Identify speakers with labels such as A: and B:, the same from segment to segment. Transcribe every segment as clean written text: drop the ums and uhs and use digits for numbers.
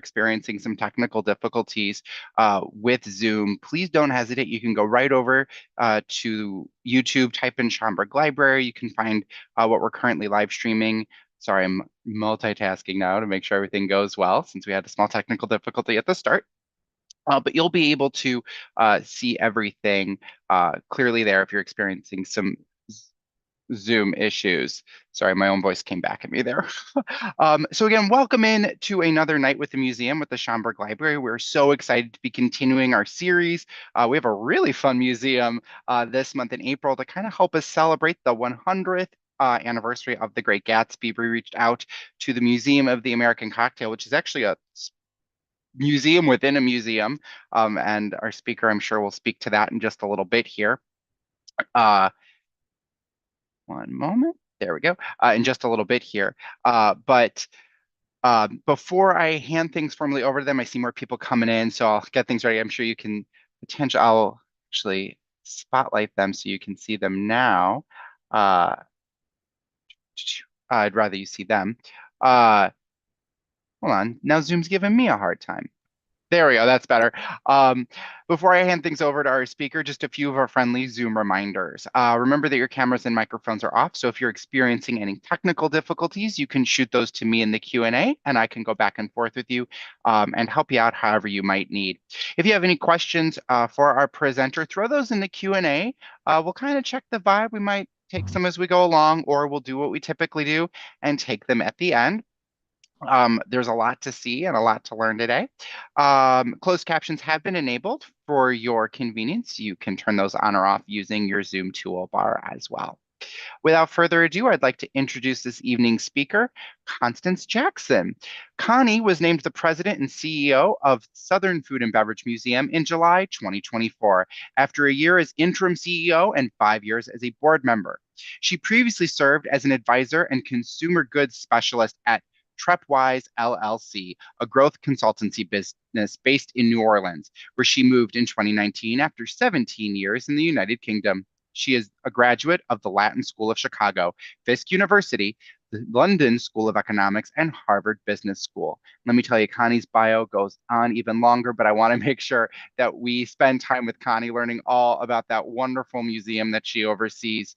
A: experiencing some technical difficulties with Zoom, please don't hesitate. You can go right over to YouTube, type in Schomburg Library. You can find what we're currently live streaming. Sorry, I'm multitasking now to make sure everything goes well since we had a small technical difficulty at the start. But you'll be able to see everything clearly there if you're experiencing some Zoom issues. Sorry, my own voice came back at me there. So again, welcome in to another night with the museum with the Schomburg Library. We're so excited to be continuing our series. We have a really fun museum this month in April to kind of help us celebrate the 100th anniversary of The Great Gatsby. We reached out to the Museum of the American Cocktail, which is actually a museum within a museum. And our speaker, I'm sure, will speak to that in just a little bit here. One moment. There we go. In just a little bit here. But before I hand things formally over to them, I see more people coming in, so I'll get things ready. I'm sure you can I'll actually spotlight them so you can see them now. Uh, I'd rather you see them. Hold on. Now Zoom's giving me a hard time. There we go. That's better. Um, Before I hand things over to our speaker, just a few of our friendly Zoom reminders. Remember that your cameras and microphones are off. So if you're experiencing any technical difficulties, you can shoot those to me in the Q&A, and I can go back and forth with you and help you out however you might need. If you have any questions for our presenter, throw those in the Q&A. We'll kind of check the vibe. We might take some as we go along, or we'll do what we typically do and take them at the end. There's a lot to see and a lot to learn today. Closed captions have been enabled for your convenience. You can turn those on or off using your Zoom toolbar as well. Without further ado, I'd like to introduce this evening's speaker, Constance Jackson. Connie was named the president and CEO of Southern Food and Beverage Museum in July 2024, after a year as interim CEO and 5 years as a board member. She previously served as an advisor and consumer goods specialist at Trepwise LLC, a growth consultancy business based in New Orleans, where she moved in 2019 after 17 years in the United Kingdom. She is a graduate of the Latin School of Chicago, Fisk University, the London School of Economics, and Harvard Business School. Let me tell you, Connie's bio goes on even longer, but I want to make sure that we spend time with Connie learning all about that wonderful museum that she oversees,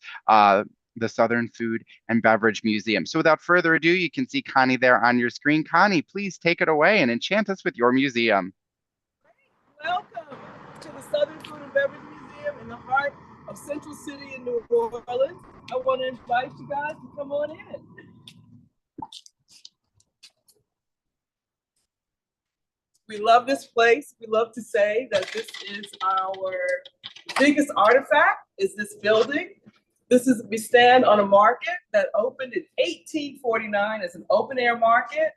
A: the Southern Food and Beverage Museum. So without further ado, you can see Connie there on your screen. Connie, please take it away and enchant us with your museum.
B: Welcome to the Southern Food and Beverage Museum in the heart of Central City in New Orleans. I want to invite you guys to come on in. We love this place. We love to say that this is our biggest artifact, is this building. We stand on a market that opened in 1849 as an open air market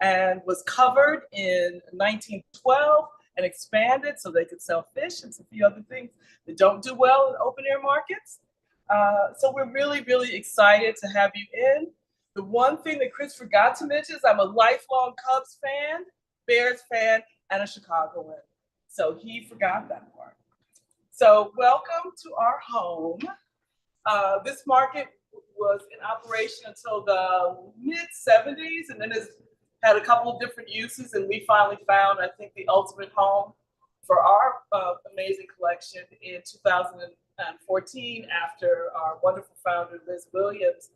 B: and was covered in 1912 and expanded so they could sell fish and a few other things that don't do well in open air markets. So we're really, really excited to have you in. The one thing that Chris forgot to mention is I'm a lifelong Cubs fan, Bears fan, and a Chicagoan. So he forgot that part. So welcome to our home. This market was in operation until the mid-70s, and then it's had a couple of different uses, and we finally found, I think, the ultimate home for our amazing collection in 2014 after our wonderful founder, Liz Williams,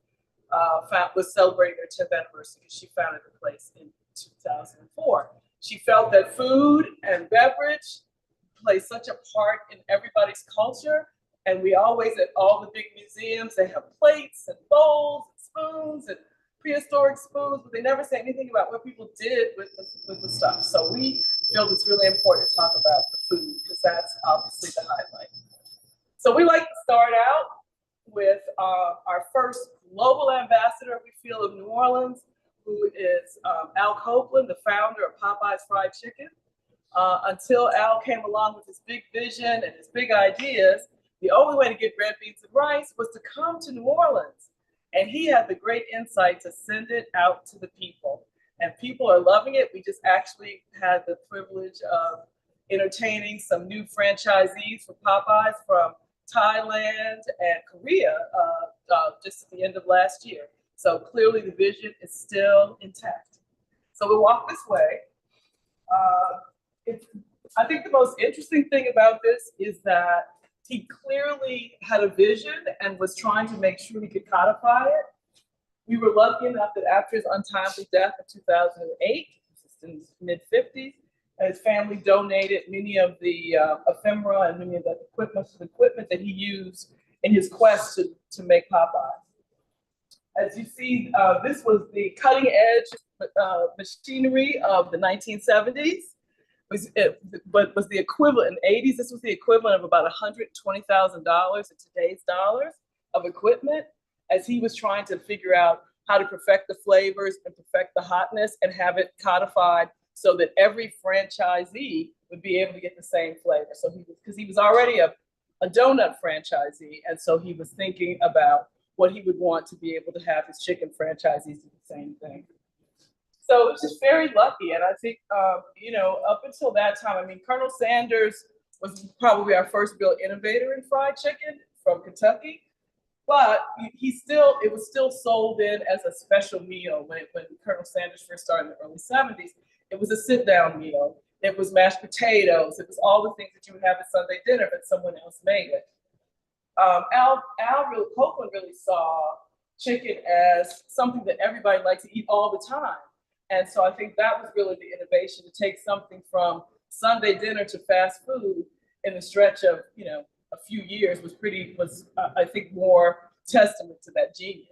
B: was celebrating their 10th anniversary. She founded the place in 2004. She felt that food and beverage play such a part in everybody's culture. And we always, at all the big museums, they have plates and bowls and spoons and prehistoric spoons, but they never say anything about what people did with the stuff. So we feel it's really important to talk about the food because that's obviously the highlight. So we like to start out with our first global ambassador, we feel, of New Orleans, who is Al Copeland, the founder of Popeye's Fried Chicken. Until Al came along with his big vision and his big ideas, the only way to get red beans and rice was to come to New Orleans. And he had the great insight to send it out to the people. And people are loving it. We just actually had the privilege of entertaining some new franchisees for Popeyes from Thailand and Korea just at the end of last year. So clearly the vision is still intact. So we'll walk this way. I think the most interesting thing about this is that he clearly had a vision and was trying to make sure he could codify it. We were lucky enough that after his untimely death in 2008, in his mid-50s, his family donated many of the ephemera and many of the equipment that he used in his quest to make Popeye. As you see, this was the cutting edge machinery of the 1970s. But was the equivalent in the 80s, this was the equivalent of about $120,000 in today's dollars of equipment, as he was trying to figure out how to perfect the flavors and perfect the hotness and have it codified so that every franchisee would be able to get the same flavor. So because he was already a donut franchisee, and so he was thinking about what he would want to be able to have his chicken franchisees do the same thing. So it was just very lucky. And I think, up until that time, I mean, Colonel Sanders was probably our first real innovator in fried chicken from Kentucky, but it was still sold in as a special meal when Colonel Sanders first started in the early 70s. It was a sit-down meal. It was mashed potatoes. It was all the things that you would have at Sunday dinner, but someone else made it. Copeland really saw chicken as something that everybody liked to eat all the time. And so I think that was really the innovation, to take something from Sunday dinner to fast food in a stretch of, a few years was I think more testament to that genius.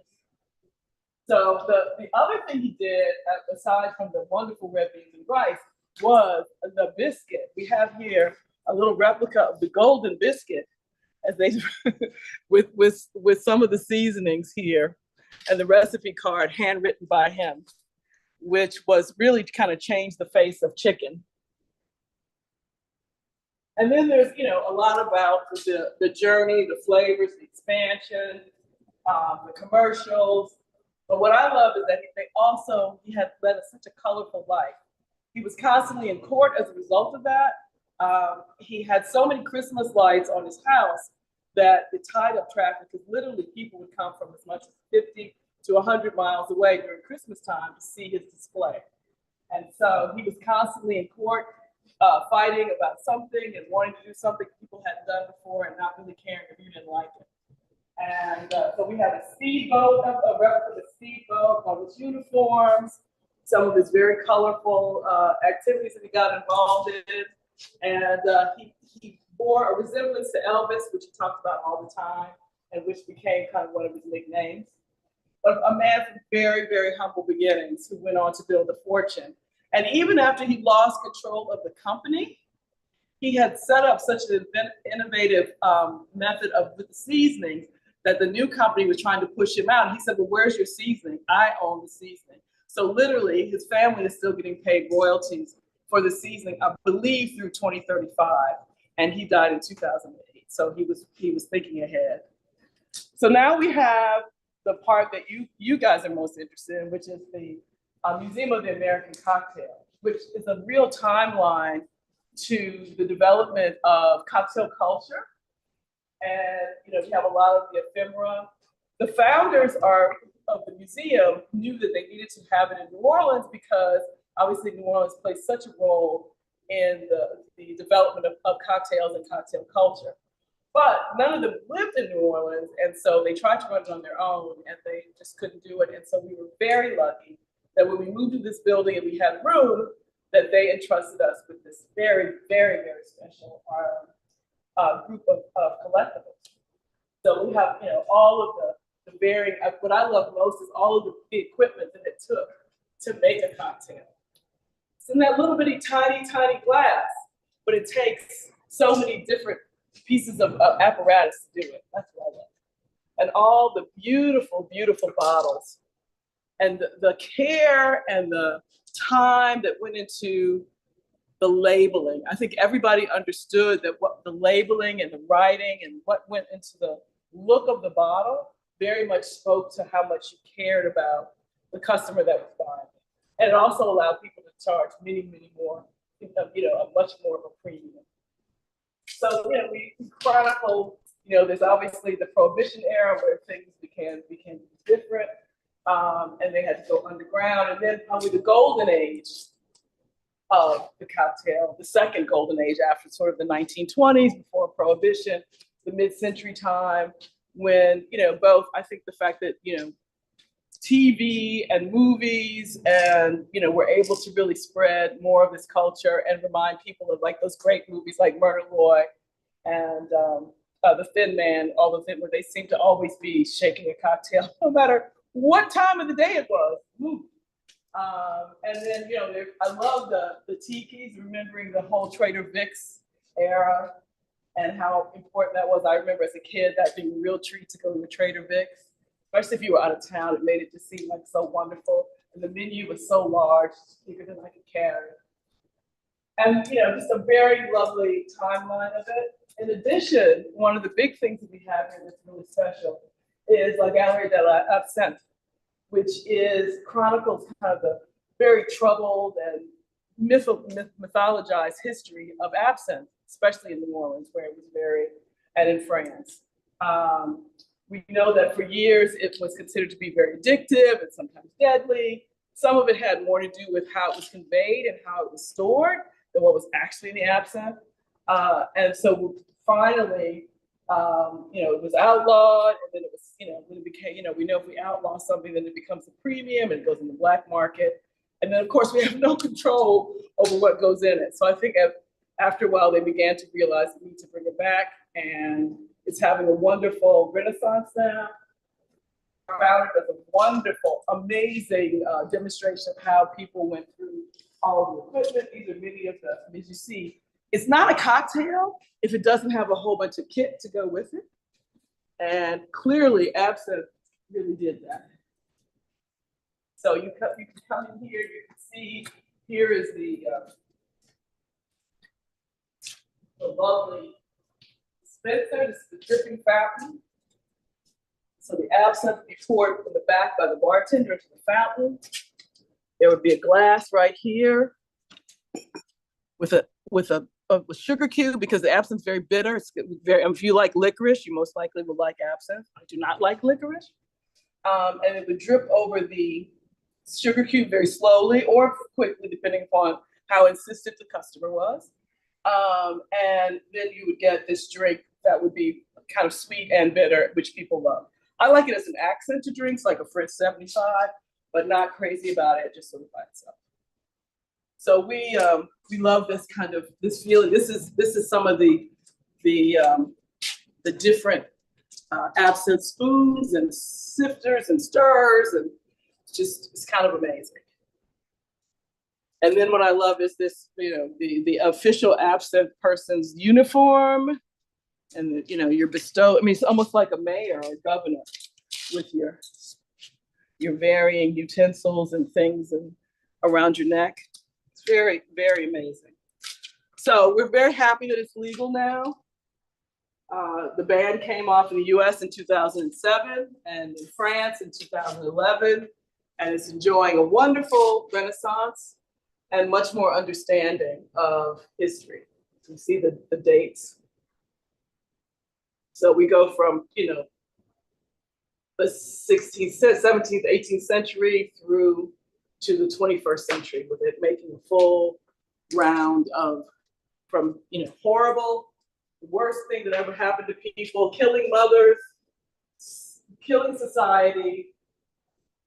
B: So the other thing he did, aside from the wonderful red beans and rice, was the biscuit. We have here a little replica of the golden biscuit, as they with some of the seasonings here, and the recipe card handwritten by him, which was really kind of changed the face of chicken. And then there's, a lot about the journey, the flavors, the expansion, the commercials. But what I love is that he had led such a colorful life. He was constantly in court as a result of that. He had so many Christmas lights on his house that it tied up traffic, because literally people would come from as much as 50 to 100 miles away during Christmas time to see his display. And so he was constantly in court, fighting about something and wanting to do something people hadn't done before and not really caring if you didn't like it. And so we have a speedboat, a replica of a speedboat, all his uniforms, some of his very colorful activities that he got involved in. And he bore a resemblance to Elvis, which he talked about all the time, and which became kind of one of his nicknames. But a man from very, very humble beginnings who went on to build a fortune. And even after he lost control of the company, he had set up such an innovative method with the seasonings that the new company was trying to push him out. And he said, well, where's your seasoning? I own the seasoning. So literally, his family is still getting paid royalties for the seasoning, I believe, through 2035. And he died in 2008. So he was thinking ahead. So now we have the part that you guys are most interested in, which is the Museum of the American Cocktail, which is a real timeline to the development of cocktail culture. And we have a lot of the ephemera. The founders of the museum knew that they needed to have it in New Orleans, because obviously New Orleans plays such a role in the development of cocktails and cocktail culture. But none of them lived in New Orleans, and so they tried to run it on their own, and they just couldn't do it. And so we were very lucky that when we moved to this building and we had room, that they entrusted us with this very, very, very special group of collectibles. So we have, all of the varying. What I love most is all of the equipment that it took to make a cocktail. It's in that little bitty, tiny, tiny glass, but it takes so many different pieces of apparatus to do it. That's what I love. And all the beautiful, beautiful bottles, and the care and the time that went into the labeling. I think everybody understood that what the labeling and the writing and what went into the look of the bottle very much spoke to how much you cared about the customer that was buying it. And it also allowed people to charge many, many more, a much more of a premium. So, we chronicle, there's obviously the Prohibition era where things became different, and they had to go underground. And then probably the Golden Age of the cocktail, the second golden age after sort of the 1920s, before Prohibition, the mid-century time, when, both, I think the fact that, TV and movies and, we're able to really spread more of this culture and remind people of like those great movies like Murder Roy and The Thin Man, all of them, where they seem to always be shaking a cocktail, no matter what time of the day it was. And then, I love the tikis, remembering the whole Trader Vic's era and how important that was. I remember as a kid that being a real treat to go to a Trader Vic's, especially if you were out of town. It made it just seem like so wonderful. And the menu was so large, bigger than I could carry. And, just a very lovely timeline of it. In addition, one of the big things that we have here that's really special is La Galleria de l'Absinthe, which chronicles kind of the very troubled and mythologized history of absinthe, especially in New Orleans, where it was and in France. We know that for years it was considered to be very addictive and sometimes deadly. Some of it had more to do with how it was conveyed and how it was stored than what was actually in the absinthe. And so finally, it was outlawed, and then it was, when it became, we know if we outlaw something, then it becomes a premium and it goes in the black market. And then, of course, we have no control over what goes in it. So I think after a while, they began to realize the need to bring it back, and it's having a wonderful renaissance now. I found it as a wonderful, amazing demonstration of how people went through all the equipment. These are many of them, as you see. It's not a cocktail if it doesn't have a whole bunch of kit to go with it. And clearly, absinthe really did that. So you can come in here, you can see, here is the lovely dispenser. This is the dripping fountain. So the absinthe would be poured from the back by the bartender into the fountain. There would be a glass right here with a sugar cube, because the absinthe is very bitter. It's very, if you like licorice, you most likely will like absinthe. I do not like licorice. And it would drip over the sugar cube very slowly or quickly, depending upon how insistent the customer was. And then you would get this drink that would be kind of sweet and bitter, which people love. I like it as an accent to drinks, like a French 75, but not crazy about it, just sort of by itself. So we love this kind of this feeling. This is some of the different absinthe spoons and sifters and stirrers, and it's kind of amazing. And then what I love is this, the official absinthe person's uniform, and you're bestowed. I mean, it's almost like a mayor or a governor with your varying utensils and things and around your neck. It's very, very amazing. So we're very happy that it's legal now. The ban came off in the US in 2007 and in France in 2011, and it's enjoying a wonderful renaissance and much more understanding of history. You see the dates. So we go from, the 16th, 17th, 18th century through to the 21st century, with it making a full round of from, horrible, the worst thing that ever happened to people, killing mothers, killing society,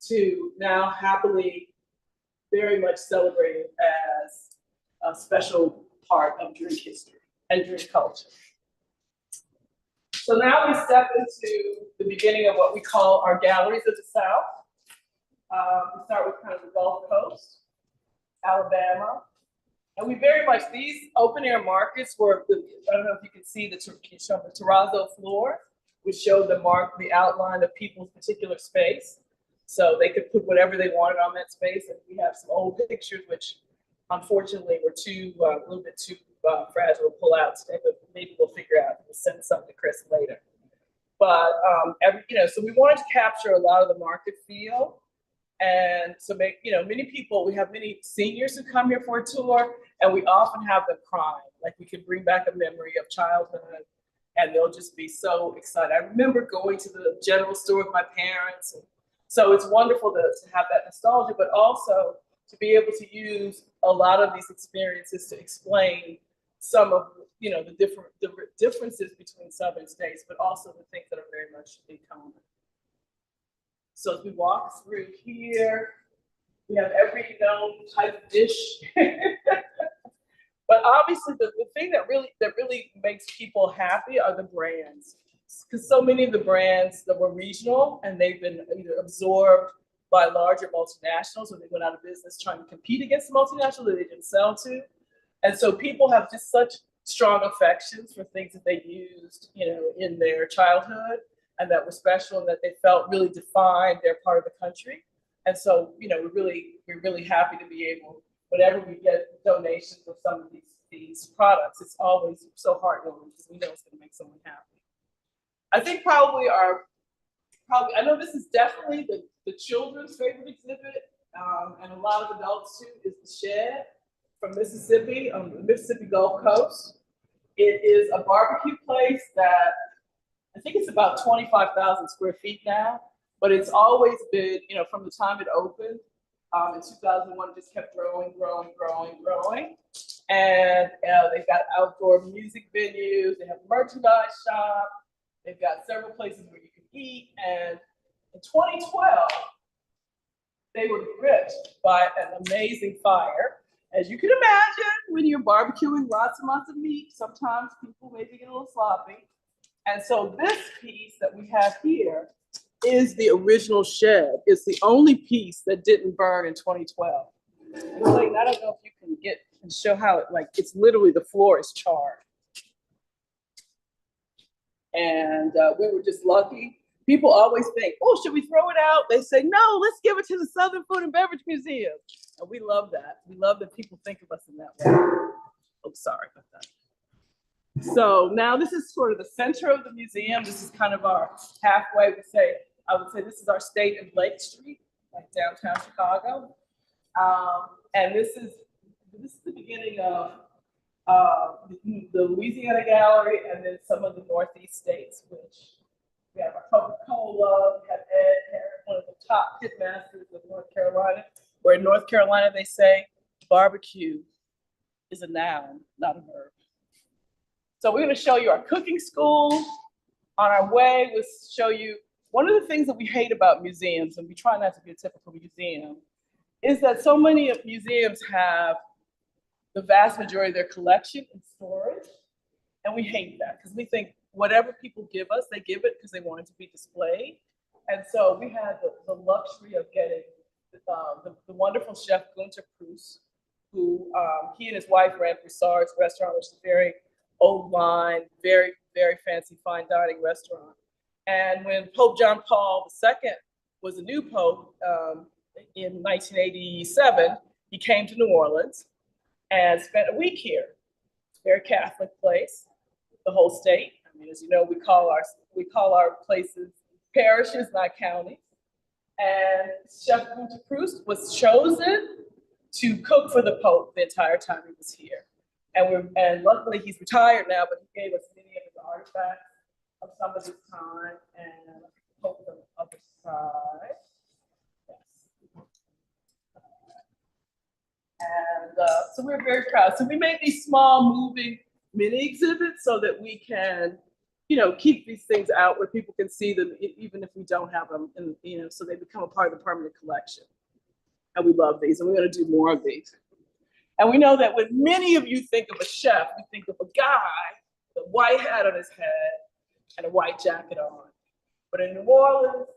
B: to now happily very much celebrated as a special part of drink history and drink culture. So now we step into the beginning of what we call our galleries of the South. We start with kind of the Gulf Coast, Alabama. And we very much, these open air markets were, I don't know if you can see the terrazzo floor, which showed the outline of people's particular space. So they could put whatever they wanted on that space. And we have some old pictures, which unfortunately were a little bit too fragile to pull out today, but maybe we'll figure out, we'll send some to Chris later. But so we wanted to capture a lot of the market feel. And so many people, we have many seniors who come here for a tour, and we often have them crying. Like, we can bring back a memory of childhood, and they'll just be so excited. I remember going to the general store with my parents. And so it's wonderful to have that nostalgia, but also to be able to use a lot of these experiences to explain some of the differences between Southern states, but also the things that are very much in common. So as we walk through here, we have every known type of dish. But obviously the thing that really makes people happy are the brands. Because so many of the brands that were regional and they've been either absorbed by larger multinationals or they went out of business trying to compete against the multinationals that they didn't sell to. And so people have just such strong affections for things that they used, in their childhood and that were special and that they felt really defined their part of the country. And so, we're really happy to be able, whenever we get donations of some of these products, it's always so heartwarming because we know it's going to make someone happy. I think I know this is definitely the children's favorite exhibit, and a lot of adults too, is the Shed from Mississippi, on the Mississippi Gulf Coast. It is a barbecue place that I think it's about 25,000 square feet now, but it's always been, from the time it opened in 2001, it just kept growing. And they've got outdoor music venues, they have a merchandise shop, they've got several places where you can eat. And in 2012, they were gripped by an amazing fire. As you can imagine, when you're barbecuing lots and lots of meat, sometimes people maybe get a little sloppy. And so this piece that we have here is the original Shed. It's the only piece that didn't burn in 2012. And Clayton, I don't know if you can get and show how it's literally the floor is charred. And we were just lucky. People always think, oh, should we throw it out? They say, no, let's give it to the Southern Food and Beverage Museum. And we love that. We love that people think of us in that way. Oh, sorry about that. So now this is sort of the center of the museum. This is kind of our halfway. I would say this is our State and Lake Street, like downtown Chicago. And this is the beginning of the Louisiana Gallery and then some of the Northeast states, which we have our Coca-Cola, we have Ed, one of the top pitmasters of North Carolina, where in North Carolina they say barbecue is a noun, not a verb. So we're going to show you our cooking school. On our way, we'll show you one of the things that we hate about museums, and we try not to be a typical museum, is that so many museums have the vast majority of their collection in storage. And we hate that because we think whatever people give us, they give it because they want it to be displayed. And so we had the luxury of getting the wonderful chef Gunter Proust, who he and his wife ran Broussard's restaurant, which is a very old line, very, very fancy fine dining restaurant. And when Pope John Paul II was a new pope in 1987, he came to New Orleans and spent a week here. It's a very Catholic place, the whole state. I mean, as you know, we call our places parishes, not counties. And Chef Gunter Proust was chosen to cook for the Pope the entire time he was here. And luckily he's retired now, but he gave us many of his artifacts of some of his time. And hope the other side. Yes. And so we're very proud. So we made these small moving mini exhibits so that we can, keep these things out where people can see them, even if we don't have them, and so they become a part of the permanent collection. And we love these, and we're going to do more of these. And we know that when many of you think of a chef, you think of a guy with a white hat on his head and a white jacket on. But in New Orleans,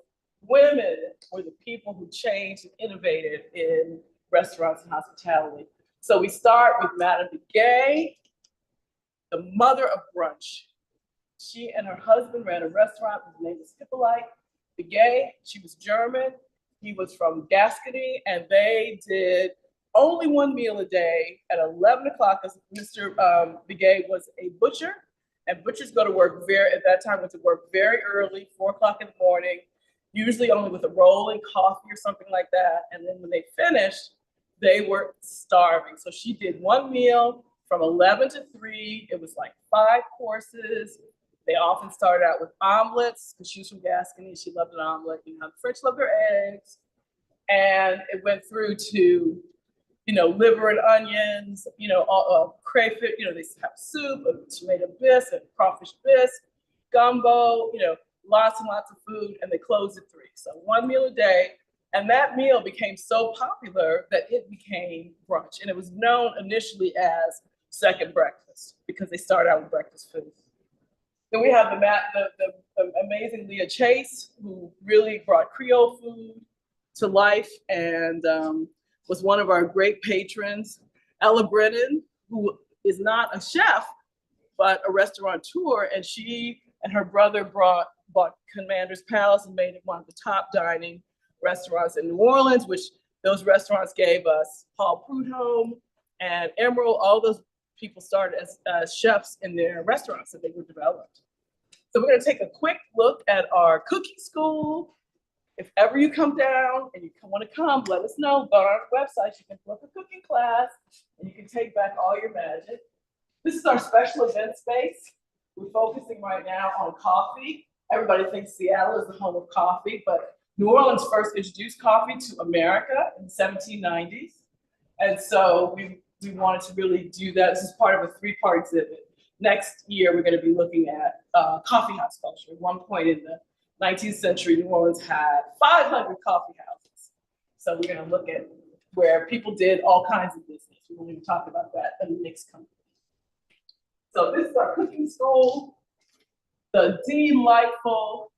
B: women were the people who changed and innovated in restaurants and hospitality. So we start with Madame Begay, the mother of brunch. She and her husband ran a restaurant. His name was Hippolyte Begay. She was German. He was from Gascony, and they did only one meal a day at 11 o'clock, because Mr. Begay was a butcher, and butchers go to work at that time went to work very early, 4 o'clock in the morning, usually only with a roll and coffee or something like that. And then when they finished, they were starving. So she did one meal from 11 to 3. It was like 5 courses. They often started out with omelets because she was from Gascony. She loved an omelet. The French love their eggs. And it went through to liver and onions, crayfish, they have soup, a tomato bisque, a crawfish bisque, gumbo, lots and lots of food, and they close at 3. So one meal a day. And that meal became so popular that it became brunch. And it was known initially as second breakfast because they started out with breakfast food. Then we have the amazing Leah Chase, who really brought Creole food to life and was one of our great patrons. Ella Brennan, who is not a chef, but a restaurateur, and she and her brother bought Commander's Palace and made it one of the top dining restaurants in New Orleans, which those restaurants gave us Paul Prudhomme and Emerald. All those people started as chefs in their restaurants that they were developed. So we're going to take a quick look at our cooking school. If ever you come down and you want to come, let us know. Go on our website. You can book a cooking class and you can take back all your magic. This is our special event space. We're focusing right now on coffee. Everybody thinks Seattle is the home of coffee, but New Orleans first introduced coffee to America in the 1790s. And so we wanted to really do that. This is part of a 3-part exhibit. Next year, we're going to be looking at coffee house culture. At one point in the 19th century, New Orleans had 500 coffee houses. So we're going to look at where people did all kinds of business. We're going to talk about that in the next company. So this is our cooking school, the delightful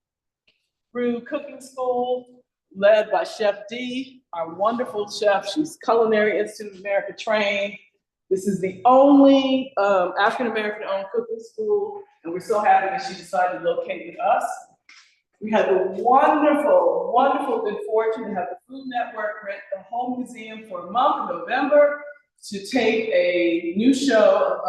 B: Brew Cooking School, led by Chef D, our wonderful chef. She's Culinary Institute of America trained. This is the only African-American owned cooking school, and we're so happy that she decided to locate with us. We had the wonderful, wonderful good fortune to have the Food Network rent the Home Museum for a month in November to take a new show,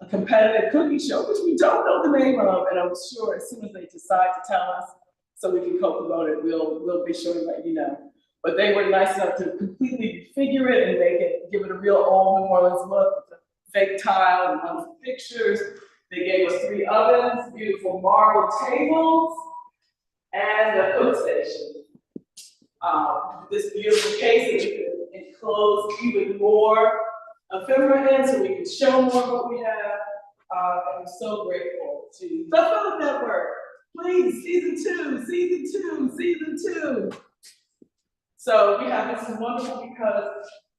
B: a competitive cooking show, which we don't know the name of, and I'm sure as soon as they decide to tell us, so we can co-promote it, we'll be sure to let you know. But they were nice enough to completely figure it and make it, give it a real old New Orleans look with the fake tile and wonderful pictures. They gave us 3 ovens, beautiful marble tables, and a cook station. This beautiful case that we could enclose even more ephemera in so we can show more of what we have. And I'm so grateful to the Food Network. Please, season 2. So we have, this is wonderful because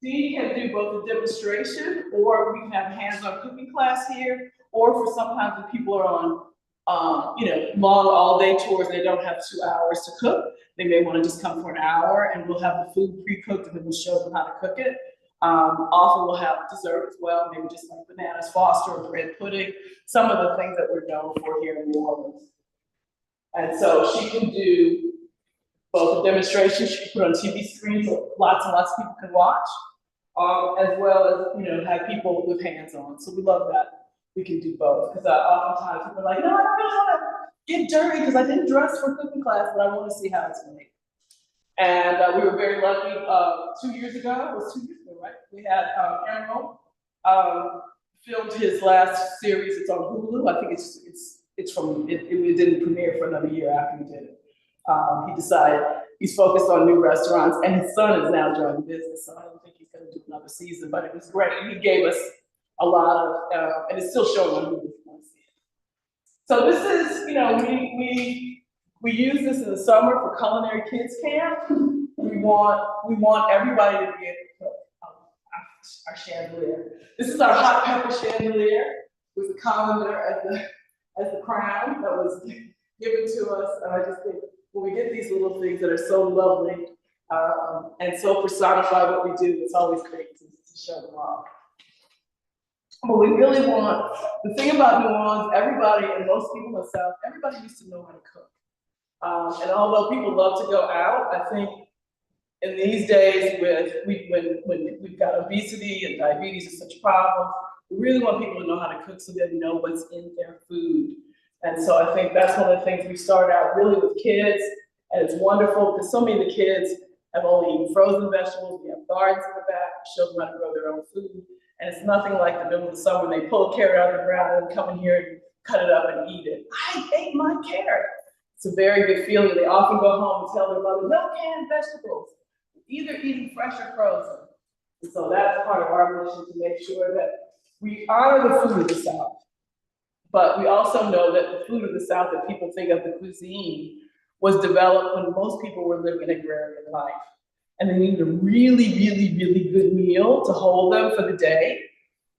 B: Dee can do both a demonstration or we can have a hands-on cooking class here, or for sometimes when people are on, long all-day tours, they don't have 2 hours to cook. They may want to just come for an hour and we'll have the food pre-cooked and then we'll show them how to cook it. Often we'll have dessert as well, maybe just like bananas foster or bread pudding, some of the things that we're known for here in New Orleans. And so she can do both a demonstration, she can put on TV screens so lots and lots of people can watch, as well as, have people with hands on. So we love that we can do both, because oftentimes people are like, no, I don't know how to get dirty because I didn't dress for cooking class, but I want to see how it's made. And we were very lucky 2 years ago, it was 2 years ago, right? We had Emerald filmed his last series, it's on Hulu. I think it didn't premiere for another year after we did it. He decided he's focused on new restaurants, and his son is now joining the business, so I don't think he's going to do another season, but it was great. He gave us a lot of, and it's still showing on Hulu if you want to see it. So this is, we use this in the summer for Culinary Kids Camp. We want everybody to be able to cook our chandelier. This is our hot pepper chandelier with the colander as the crown that was given to us. And I just think when we get these little things that are so lovely and so personify what we do, it's always great to show them off. But we really want, the thing about New Orleans, everybody, and most people in the South, everybody used to know how to cook. And although people love to go out, I think in these days when we've got obesity and diabetes is such a problem, we really want people to know how to cook so they know what's in their food. And so I think that's one of the things we start out really with kids, and it's wonderful because so many of the kids have only eaten frozen vegetables. We have gardens in the back, we show them how to grow their own food. And it's nothing like the middle of the summer when they pull a carrot out of the ground and come in here and cut it up and eat it. I ate my carrot. It's a very good feeling. They often go home and tell their mother, no canned vegetables, either eating fresh or frozen. And so that's part of our mission, to make sure that we honor the food of the South. But we also know that the food of the South that people think of, the cuisine, was developed when most people were living an agrarian life. And they needed a really, really, really good meal to hold them for the day.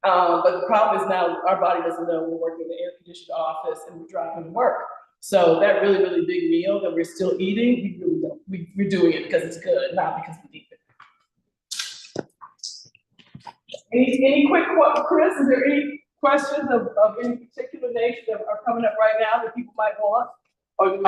B: But the problem is now our body doesn't know we're working in an air-conditioned office and we're driving to work. So that really, really big meal that we're still eating, we really don't. We're doing it because it's good, not because we need it. Any quick, Chris, is there any questions of any particular nature that are coming up right now that people might want? Or do we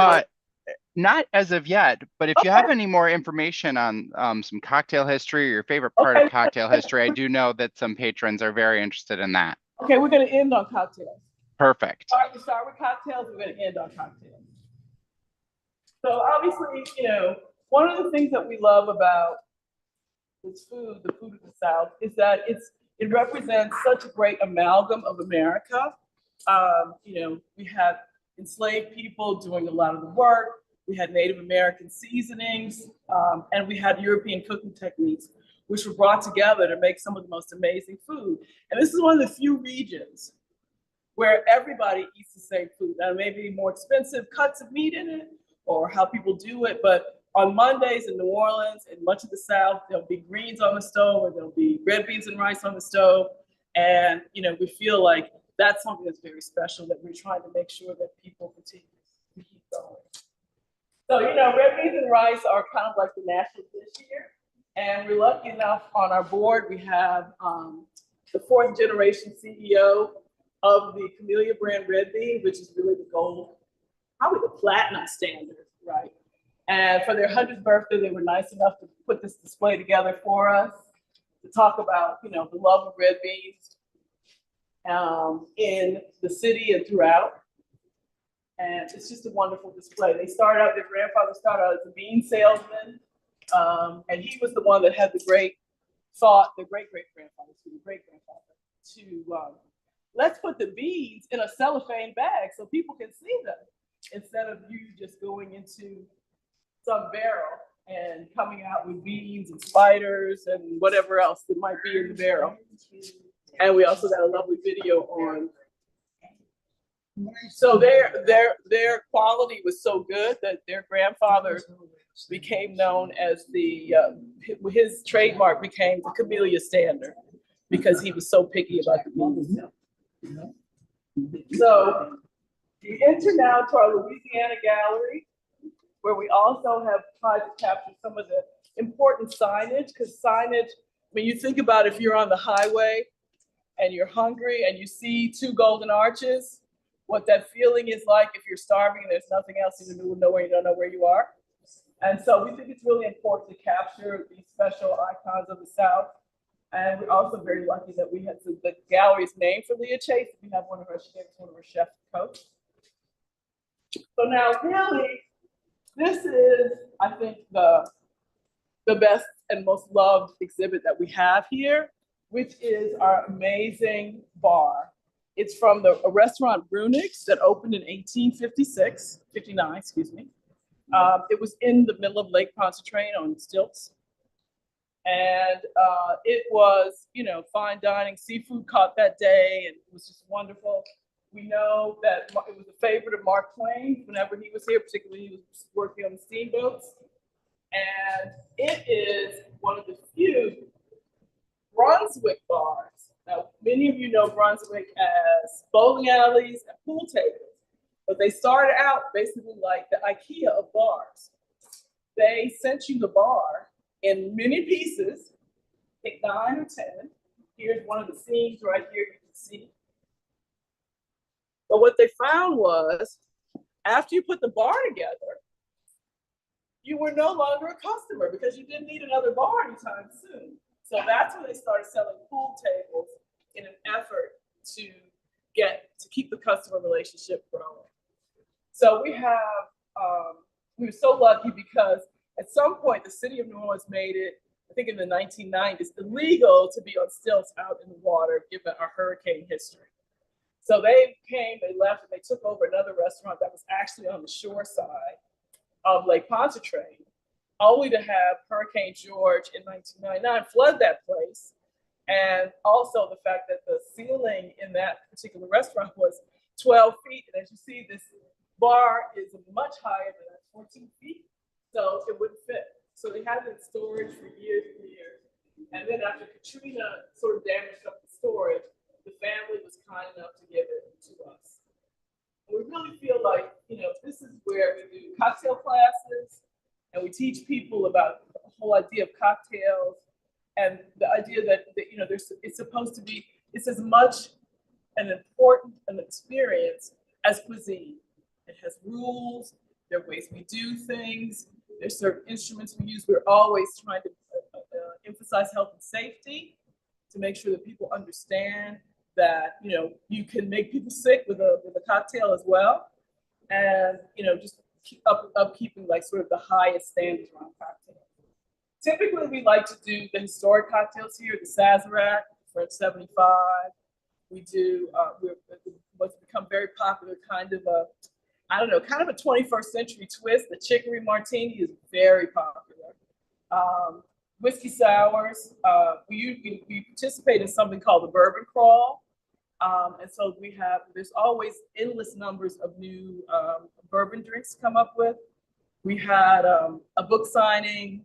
A: Not as of yet, but if you have any more information on some cocktail history or your favorite part of cocktail history, I do know that some patrons are very interested in that.
B: Okay, we're going to end on cocktails.
A: Perfect.
B: All right, we start with cocktails, we're going to end on cocktails. So obviously, you know, one of the things that we love about this food, the food of the South, is that it represents such a great amalgam of America. You know, we had enslaved people doing a lot of the work. We had Native American seasonings, and we had European cooking techniques, which were brought together to make some of the most amazing food. And this is one of the few regions where everybody eats the same food. Now, maybe more expensive cuts of meat in it, or how people do it, but on Mondays in New Orleans and much of the South, there'll be greens on the stove, or there'll be red beans and rice on the stove. And, you know, we feel like that's something that's very special that we're trying to make sure that people continue to keep going. So, you know, red beans and rice are kind of like the national dish here. And we're lucky enough on our board, we have the 4th generation CEO of the Camellia brand red bean, which is really the gold, probably the platinum standard, right? And for their 100th birthday, they were nice enough to put this display together for us to talk about, you know, the love of red beans in the city and throughout. And it's just a wonderful display. Their grandfather started out as a bean salesman. And he was the one that had the great thought, the great-great-grandfather, to let's put the beans in a cellophane bag so people can see them, instead of you just going into some barrel and coming out with beans and spiders and whatever else that might be in the barrel. And we also got a lovely video on. So their quality was so good that their grandfather became known as his trademark became the Camellia Standard, because he was so picky about the beans. So we enter now to our Louisiana gallery, where we also have tried to capture some of the important signage, because signage, when you think about if you're on the highway and you're hungry and you see 2 golden arches, what that feeling is like if you're starving and there's nothing else in the middle of nowhere, you don't know where you are. And so we think it's really important to capture these special icons of the South. And we're also very lucky that we had the gallery's named for Leah Chase. We have one of our chef coats. So now really, this is, I think, the best and most loved exhibit that we have here, which is our amazing bar. It's from a restaurant Brunix that opened in 59, excuse me. It was in the middle of Lake Pontchartrain on stilts. And it was, you know, fine dining, seafood caught that day, and it was just wonderful. We know that it was a favorite of Mark Twain whenever he was here, particularly when he was working on the steamboats. And it is one of the few Brunswick bars. Now, many of you know Brunswick as bowling alleys and pool tables, but they started out basically like the IKEA of bars. They sent you the bar in many pieces, I think 9 or 10. Here's one of the scenes right here, you can see. But what they found was, after you put the bar together, you were no longer a customer because you didn't need another bar anytime soon. So that's when they started selling pool tables in an effort to keep the customer relationship growing. So we were so lucky because at some point the city of New Orleans made it, I think in the 1990s, illegal to be on stilts out in the water given our hurricane history. So they left, and they took over another restaurant that was actually on the shore side of Lake Pontchartrain. only to have Hurricane George in 1999 flood that place. And also the fact that the ceiling in that particular restaurant was 12 feet. And as you see, this bar is much higher than that, 14 feet. So it wouldn't fit. So they had it in storage for years and years. And then after Katrina sort of damaged up the storage, the family was kind enough to give it to us. And we really feel like, this is where we do cocktail classes and we teach people about the whole idea of cocktails and the idea that it's supposed to be, it's as much an important an experience as cuisine. It has rules, there are ways we do things, there's certain instruments we use. We're always trying to emphasize health and safety to make sure that people understand that you can make people sick with a cocktail as well, and just keep keeping like sort of the highest standards around cocktails. Typically, we like to do the historic cocktails here, the Sazerac, French 75. We do what's become very popular, kind of a 21st century twist. The chicory martini is very popular. Whiskey sours. We participate in something called the bourbon crawl. And so there's always endless numbers of new bourbon drinks to come up with. We had a book signing,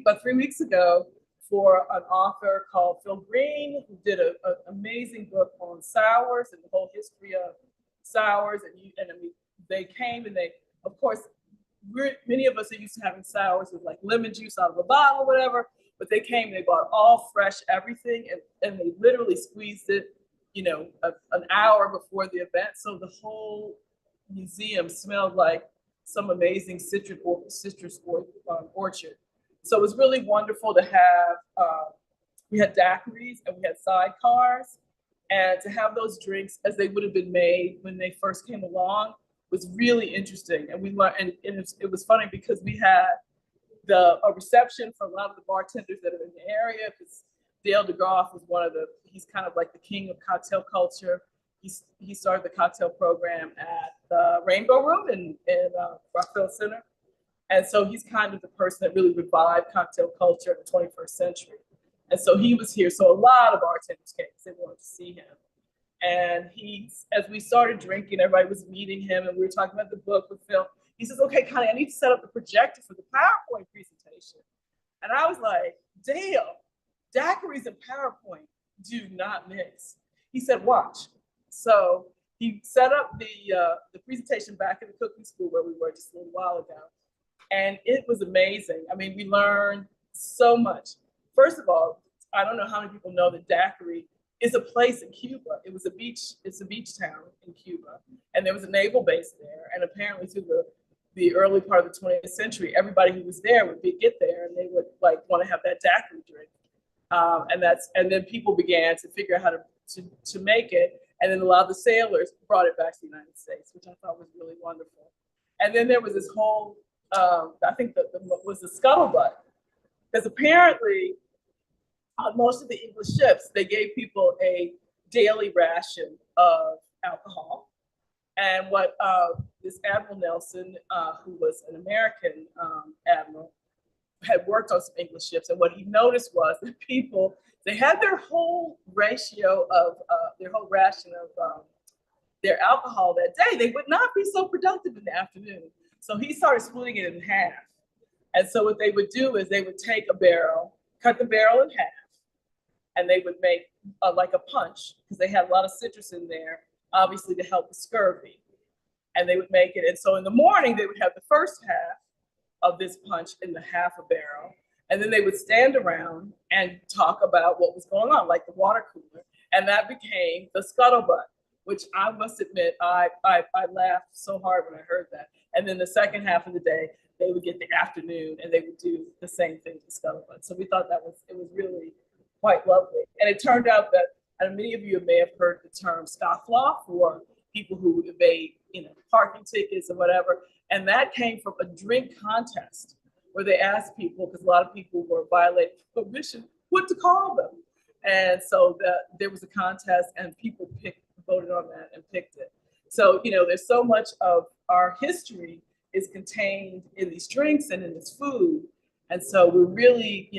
B: about 3 weeks ago, for an author called Phil Green, who did an amazing book on sours and the whole history of sours. They came and of course, many of us are used to having sours with like lemon juice out of a bottle or whatever, but they came and they bought all fresh everything, and they literally squeezed it, an hour before the event. So the whole museum smelled like some amazing citrus orchard. So it was really wonderful to have, we had daiquiris and we had sidecars, and to have those drinks as they would have been made when they first came along was really interesting. And we learned, and it was funny because we had a reception for a lot of the bartenders that are in the area, because Dale DeGroff was he's kind of like the king of cocktail culture. He started the cocktail program at the Rainbow Room in Rockville Center. And so he's kind of the person that really revived cocktail culture in the 21st century. And so he was here. So a lot of bartenders came because they wanted to see him. And as we started drinking, everybody was meeting him, and we were talking about the book with Phil. He says, "Okay, Connie, I need to set up the projector for the PowerPoint presentation." And I was like, Dale, daiquiris and PowerPoint do not mix. He said, "Watch." So he set up the presentation back in the cooking school where we were just a little while ago. And it was amazing. I mean, we learned so much. First of all, I don't know how many people know that daiquiri is a place in Cuba. It's a beach town in Cuba. And there was a naval base there. And apparently through the early part of the 20th century, everybody who was there would get there and they would like want to have that daiquiri drink. And then people began to figure out how to make it. And then a lot of the sailors brought it back to the United States, which I thought was really wonderful. And then there was this whole, I think was the scuttlebutt, because apparently on most of the English ships, they gave people a daily ration of alcohol. And what this Admiral Nelson, who was an American admiral, had worked on some English ships, and what he noticed was that people, they had their whole ratio of their whole ration of their alcohol that day. They would not be so productive in the afternoon. So he started splitting it in half. And so what they would do is they would take a barrel, cut the barrel in half, and they would make like a punch, because they had a lot of citrus in there, obviously to help with scurvy. And they would make it. And so in the morning, they would have the first half of this punch in the half a barrel. And then they would stand around and talk about what was going on, like the water cooler. And that became the scuttlebutt, which I must admit, I laughed so hard when I heard that. And then the second half of the day, they would get the afternoon and they would do the same thing to scuttlebutt. So we thought it was really quite lovely. And it turned out that, and many of you may have heard the term scofflaw for people who evade, parking tickets or whatever. And that came from a drink contest where they asked people, because a lot of people were violating prohibition, what to call them. And so there was a contest and people voted on that and picked it. So, there's so much of our history is contained in these drinks and in this food. And so we're really,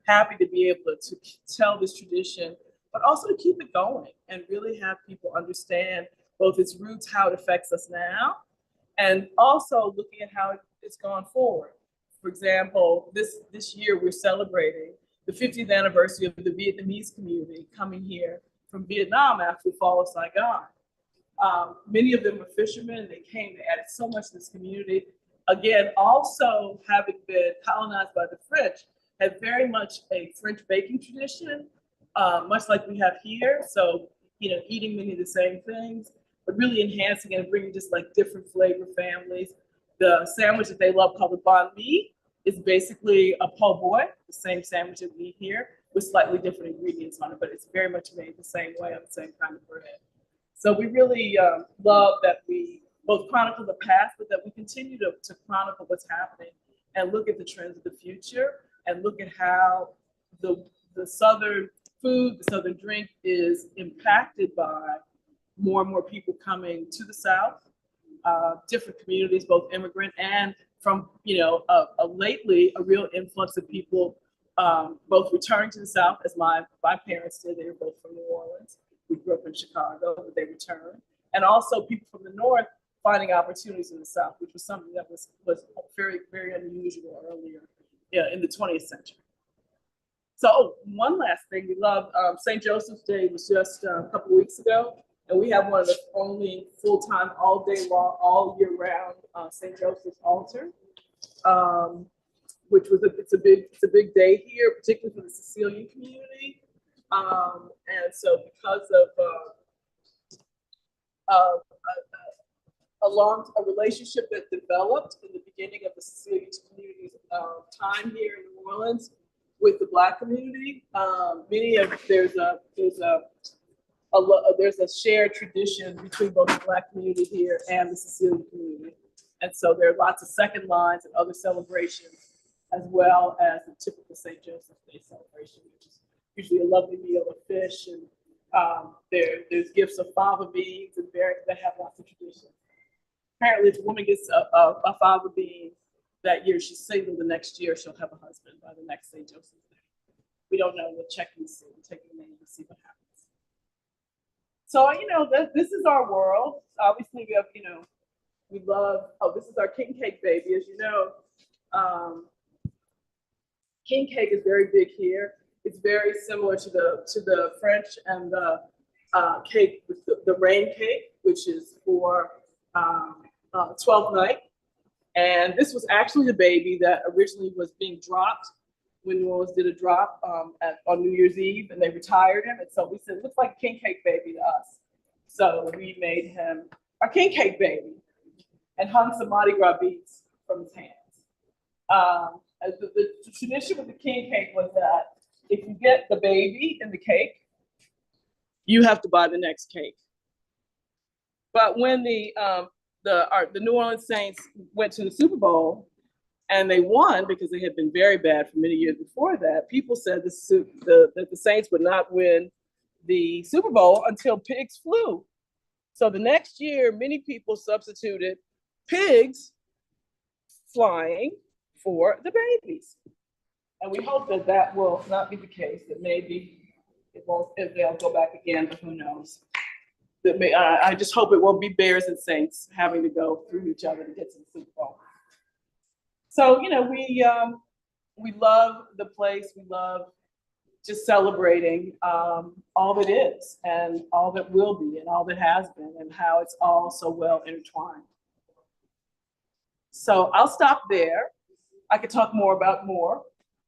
B: happy to be able to tell this tradition, but also to keep it going and really have people understand both its roots, how it affects us now, and also looking at how it's gone forward. For example, this year we're celebrating the 50th anniversary of the Vietnamese community coming here from Vietnam after the fall of Saigon. Many of them were fishermen. They came, they added so much to this community. Again, also having been colonized by the French, had very much a French baking tradition, much like we have here. So, eating many of the same things, but really enhancing and bringing just like different flavor families. The sandwich that they love called the banh mi is basically a po' boy, the same sandwich that we eat here, with slightly different ingredients on it, but it's very much made the same way on the same kind of bread. So we really love that we both chronicle the past, but that we continue to chronicle what's happening and look at the trends of the future and look at how the Southern food, the Southern drink is impacted by more and more people coming to the South, different communities, both immigrant and from, lately a real influx of people both returning to the South, as my parents did. They were both from New Orleans. We grew up in Chicago, but they returned. And also people from the North finding opportunities in the South, which was something that was very, very unusual earlier in the 20th century. So one last thing, we love St. Joseph's Day was just a couple of weeks ago, and we have one of the only full-time, all day long, all year round St. Joseph's altar, which was it's a big day here, particularly for the Sicilian community. And so because of a relationship that developed in the beginning of the Sicilian community's time here in New Orleans with the Black community, there's a shared tradition between both the Black community here and the Sicilian community. And so there are lots of second lines and other celebrations, as well as the typical St. Joseph's Day celebration, which is usually a lovely meal of fish, and there's gifts of fava beans and berries that have lots of tradition. Apparently, if a woman gets a fava bean that year, she's single. The next year, she'll have a husband by the next St. Joseph's Day. We don't know. We'll check and see. We'll take the name and see what happens. So, this is our world. Obviously, we have, we love, this is our king cake baby. As you know, king cake is very big here. It's very similar to the French and the cake, the rain cake, which is for 12th night. And this was actually the baby that originally was being dropped when New Orleans did a drop on New Year's Eve, and they retired him. And so we said, looks like a king cake baby to us. So we made him our king cake baby and hung some Mardi Gras beads from his hands. The tradition with the king cake was that if you get the baby in the cake, you have to buy the next cake. But when the New Orleans Saints went to the Super Bowl and they won because they had been very bad for many years before that, people said that the Saints would not win the Super Bowl until pigs flew. So the next year, many people substituted pigs flying for the babies. And we hope that that will not be the case, that maybe they'll go back again, but who knows. I just hope it won't be Bears and Saints having to go through each other to get to the Super Bowl. So, we love the place. We love just celebrating all that is and all that will be and all that has been and how it's all so well intertwined. So I'll stop there. I could talk more about more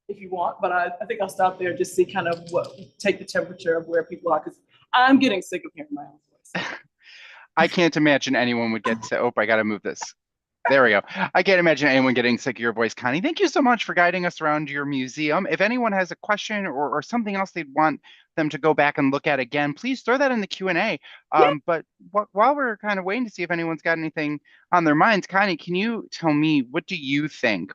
B: if you want, but I think I'll stop there and just see kind of take the temperature of where people are, because I'm getting sick of hearing my own voice.
A: I can't imagine anyone would get to, I got to move this. There we go. I can't imagine anyone getting sick of your voice, Connie. Thank you so much for guiding us around your museum. If anyone has a question or something else they'd want them to go back and look at again, please throw that in the Q&A. But while we're kind of waiting to see if anyone's got anything on their minds, Connie, can you tell me, what do you think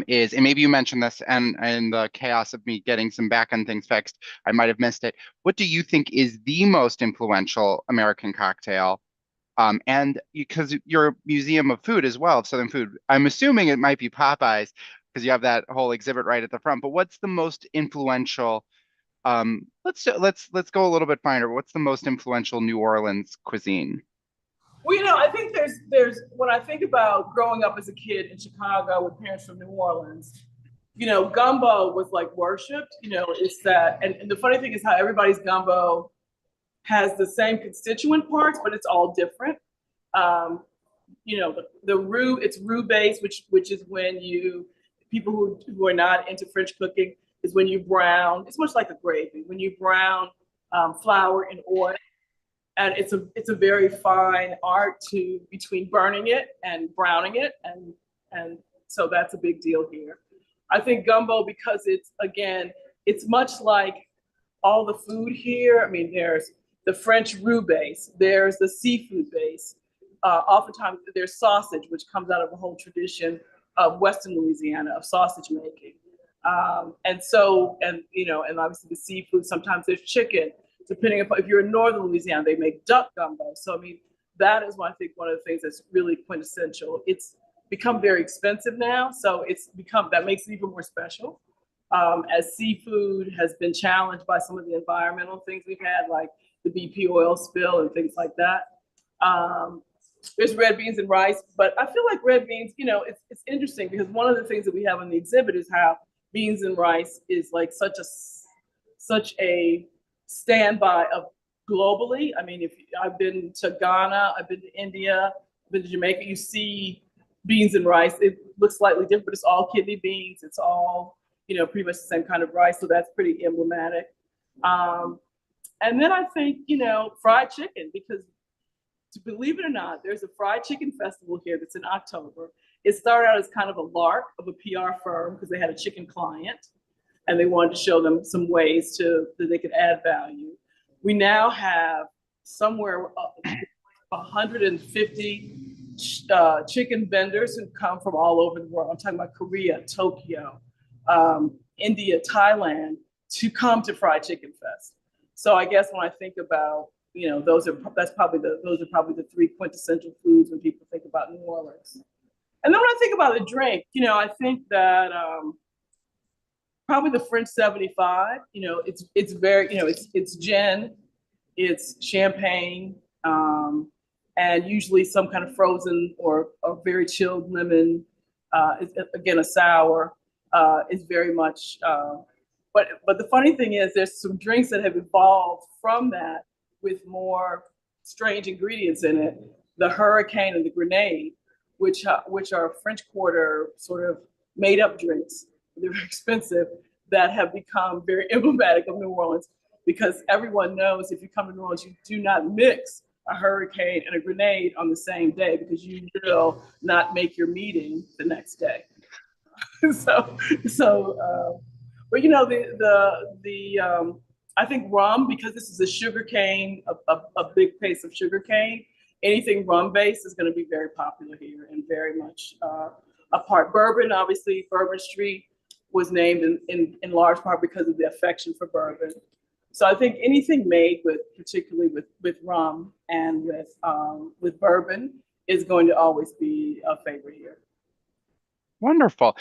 A: is, and maybe you mentioned this and the chaos of me getting some back end things fixed, I might have missed it. What do you think is the most influential American cocktail And because you're a museum of food as well, of Southern food, I'm assuming it might be Popeyes because you have that whole exhibit right at the front. But what's the most influential? Let's go a little bit finer. What's the most influential New Orleans cuisine?
B: Well, I think there's when I think about growing up as a kid in Chicago with parents from New Orleans, gumbo was like worshipped. It's that, and the funny thing is how everybody's gumbo has the same constituent parts, but it's all different. Um, the roux, it's roux based, which is when you people who are not into French cooking is when you brown. It's much like a gravy when you brown flour in oil, and it's a very fine art to between burning it and browning it, and so that's a big deal here. I think gumbo because it's much like all the food here. I mean, there's the French roux base, there's the seafood base. Oftentimes there's sausage, which comes out of a whole tradition of Western Louisiana of sausage making. And obviously the seafood, sometimes there's chicken, depending upon if you're in Northern Louisiana, they make duck gumbo. So, I mean, that is I think one of the things that's really quintessential. It's become very expensive now. So that makes it even more special. As seafood has been challenged by some of the environmental things we've had, like the BP oil spill and things like that. There's red beans and rice, but I feel like red beans, it's interesting because one of the things that we have in the exhibit is how beans and rice is like such a standby of globally. I mean, if I've been to Ghana, I've been to India, I've been to Jamaica, you see beans and rice. It looks slightly different, but it's all kidney beans. It's all, pretty much the same kind of rice. So that's pretty emblematic. And then I think, fried chicken, because to believe it or not, there's a fried chicken festival here that's in October. It started out as kind of a lark of a PR firm because they had a chicken client and they wanted to show them some ways that they could add value. We now have somewhere 150 chicken vendors who come from all over the world. I'm talking about Korea, Tokyo, India, Thailand, to come to Fried Chicken Fest. So I guess when I think about, those are probably the three quintessential foods when people think about New Orleans. And then when I think about the drink, I think that probably the French 75. It's very, it's gin, it's champagne, and usually some kind of frozen or very chilled lemon. Again, a sour is very much. But the funny thing is, there's some drinks that have evolved from that with more strange ingredients in it. The hurricane and the grenade, which are French Quarter sort of made up drinks. They're very expensive that have become very emblematic of New Orleans because everyone knows if you come to New Orleans, you do not mix a hurricane and a grenade on the same day because you will not make your meeting the next day. But I think rum, because this is a sugar cane, a big pace of sugar cane, anything rum based is going to be very popular here and very much a part. Bourbon, obviously, Bourbon Street was named in large part because of the affection for bourbon. So I think anything made particularly with rum and with bourbon is going to always be a favorite here.
A: Wonderful.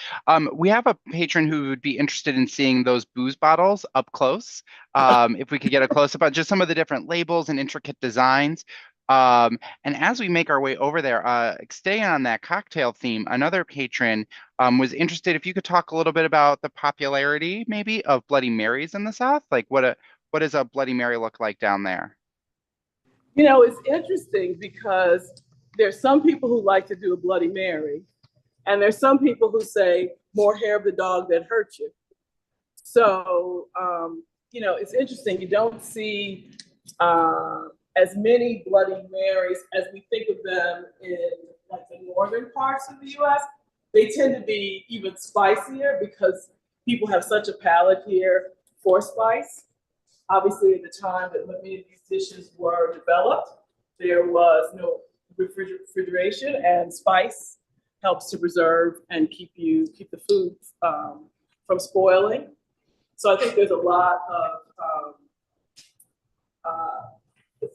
A: We have a patron who would be interested in seeing those booze bottles up close. If we could get a close up on just some of the different labels and intricate designs. And as we make our way over there, staying on that cocktail theme, another patron was interested if you could talk a little bit about the popularity maybe of Bloody Marys in the South. Like what does a Bloody Mary look like down there?
B: It's interesting because there's some people who like to do a Bloody Mary, and there's some people who say more hair of the dog that hurt you. So, it's interesting. You don't see as many Bloody Marys as we think of them in like the northern parts of the US. They tend to be even spicier because people have such a palate here for spice. Obviously, at the time that many of these dishes were developed, there was no refrigeration, and spice helps to preserve and keep the food from spoiling. So I think there's a lot of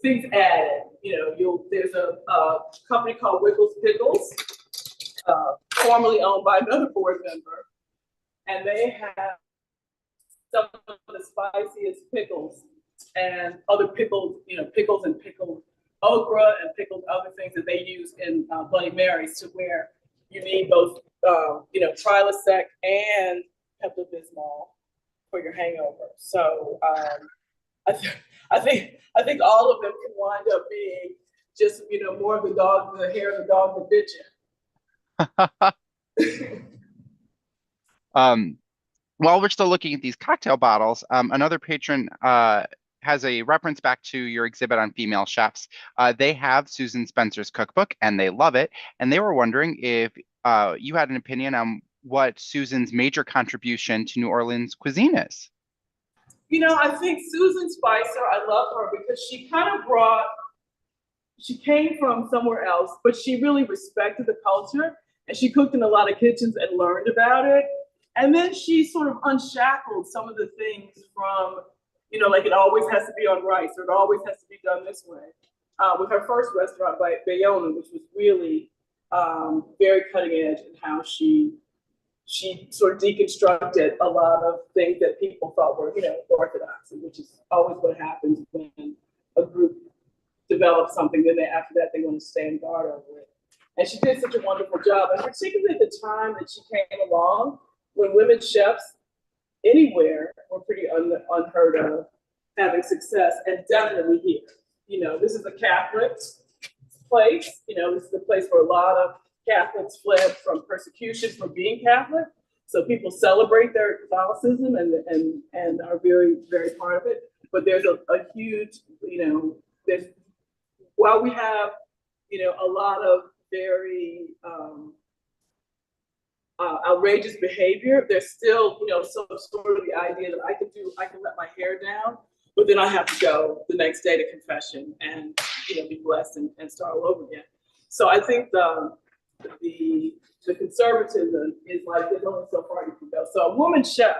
B: things added there's a company called Wiggles Pickles, formerly owned by another board member, and they have some of the spiciest pickles and other pickled, pickles and pickled okra and pickled other things that they use in Bloody Marys, to where you need both, Trilosec and Pepto-Bismol for your hangover. So I think all of them can wind up being just, more of the hair of the dog that bit you.
A: While we're still looking at these cocktail bottles, another patron has a reference back to your exhibit on female chefs. They have Susan Spencer's cookbook and they love it. And they were wondering if you had an opinion on what Susan's major contribution to New Orleans cuisine is.
B: I think Susan Spicer, I love her because she came from somewhere else, but she really respected the culture, and she cooked in a lot of kitchens and learned about it. And then she sort of unshackled some of the things from, like it always has to be on rice, or it always has to be done this way. With her first restaurant by Bayona, which was really very cutting edge in how she sort of deconstructed a lot of things that people thought were, orthodox, which is always what happens when a group develops something, then after that they want to stand guard over it. And she did such a wonderful job, and particularly at the time that she came along, when women chefs anywhere were pretty unheard of having success, and definitely here. This is a Catholic place. This is a place where a lot of Catholics fled from persecution for being Catholic. So people celebrate their Catholicism and are very, very part of it. But there's a huge, while we have, a lot of very outrageous behavior, there's still, some sort of the idea that I can let my hair down, but then I have to go the next day to confession and, be blessed and start all over again. So I think the conservatism is like, there's only so far you can go. So a woman chef,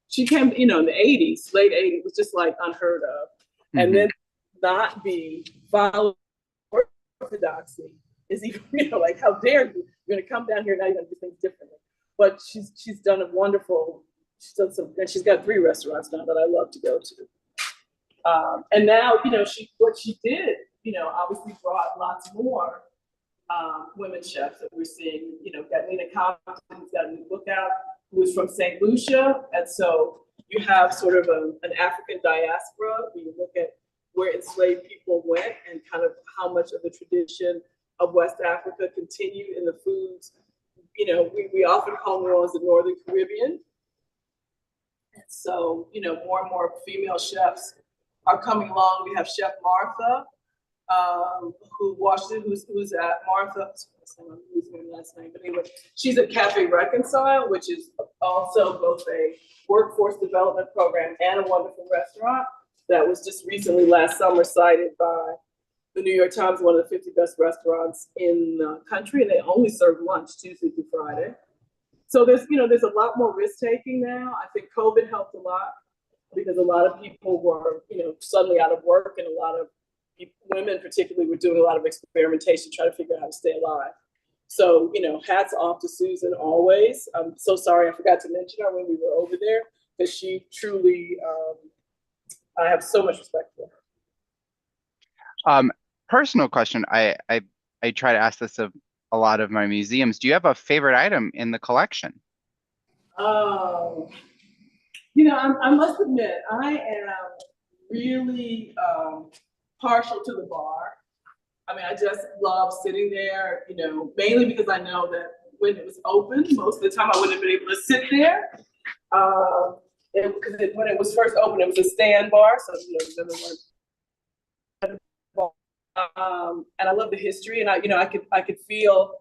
B: she came, in the 80s, late 80s, was just like unheard of. Mm-hmm. And then not be following orthodoxy is even, like, how dare you? You're gonna come down here and now you're gonna do things differently. But she's done a wonderful, and she's got 3 restaurants now that I love to go to. And now, what she did, obviously brought lots more women chefs that we're seeing. Got Nina Compton's got a new book out, who is from St. Lucia. And so you have sort of an African diaspora where you look at where enslaved people went and kind of how much of the tradition of West Africa continued in the foods. We often call New Orleans the Northern Caribbean. And so, more and more female chefs are coming along. We have Chef Martha, who's at Martha, I'm losing her last name, but anyway, she's at Cafe Reconcile, which is also both a workforce development program and a wonderful restaurant that was just recently last summer cited by the New York Times, one of the 50 best restaurants in the country, and they only serve lunch Tuesday through Friday. So there's a lot more risk taking now. I think COVID helped a lot because a lot of people were, suddenly out of work, and a lot of women particularly were doing a lot of experimentation, trying to figure out how to stay alive. So, hats off to Susan always. I'm so sorry I forgot to mention her when we were over there, because she truly, I have so much respect for her.
A: Personal question. I try to ask this of a lot of my museums. Do you have a favorite item in the collection?
B: I must admit, I am really partial to the bar. I mean, I just love sitting there, mainly because I know that when it was open, most of the time I wouldn't have been able to sit there. When it was first open, it was a stand bar, so and I love the history, and I could feel,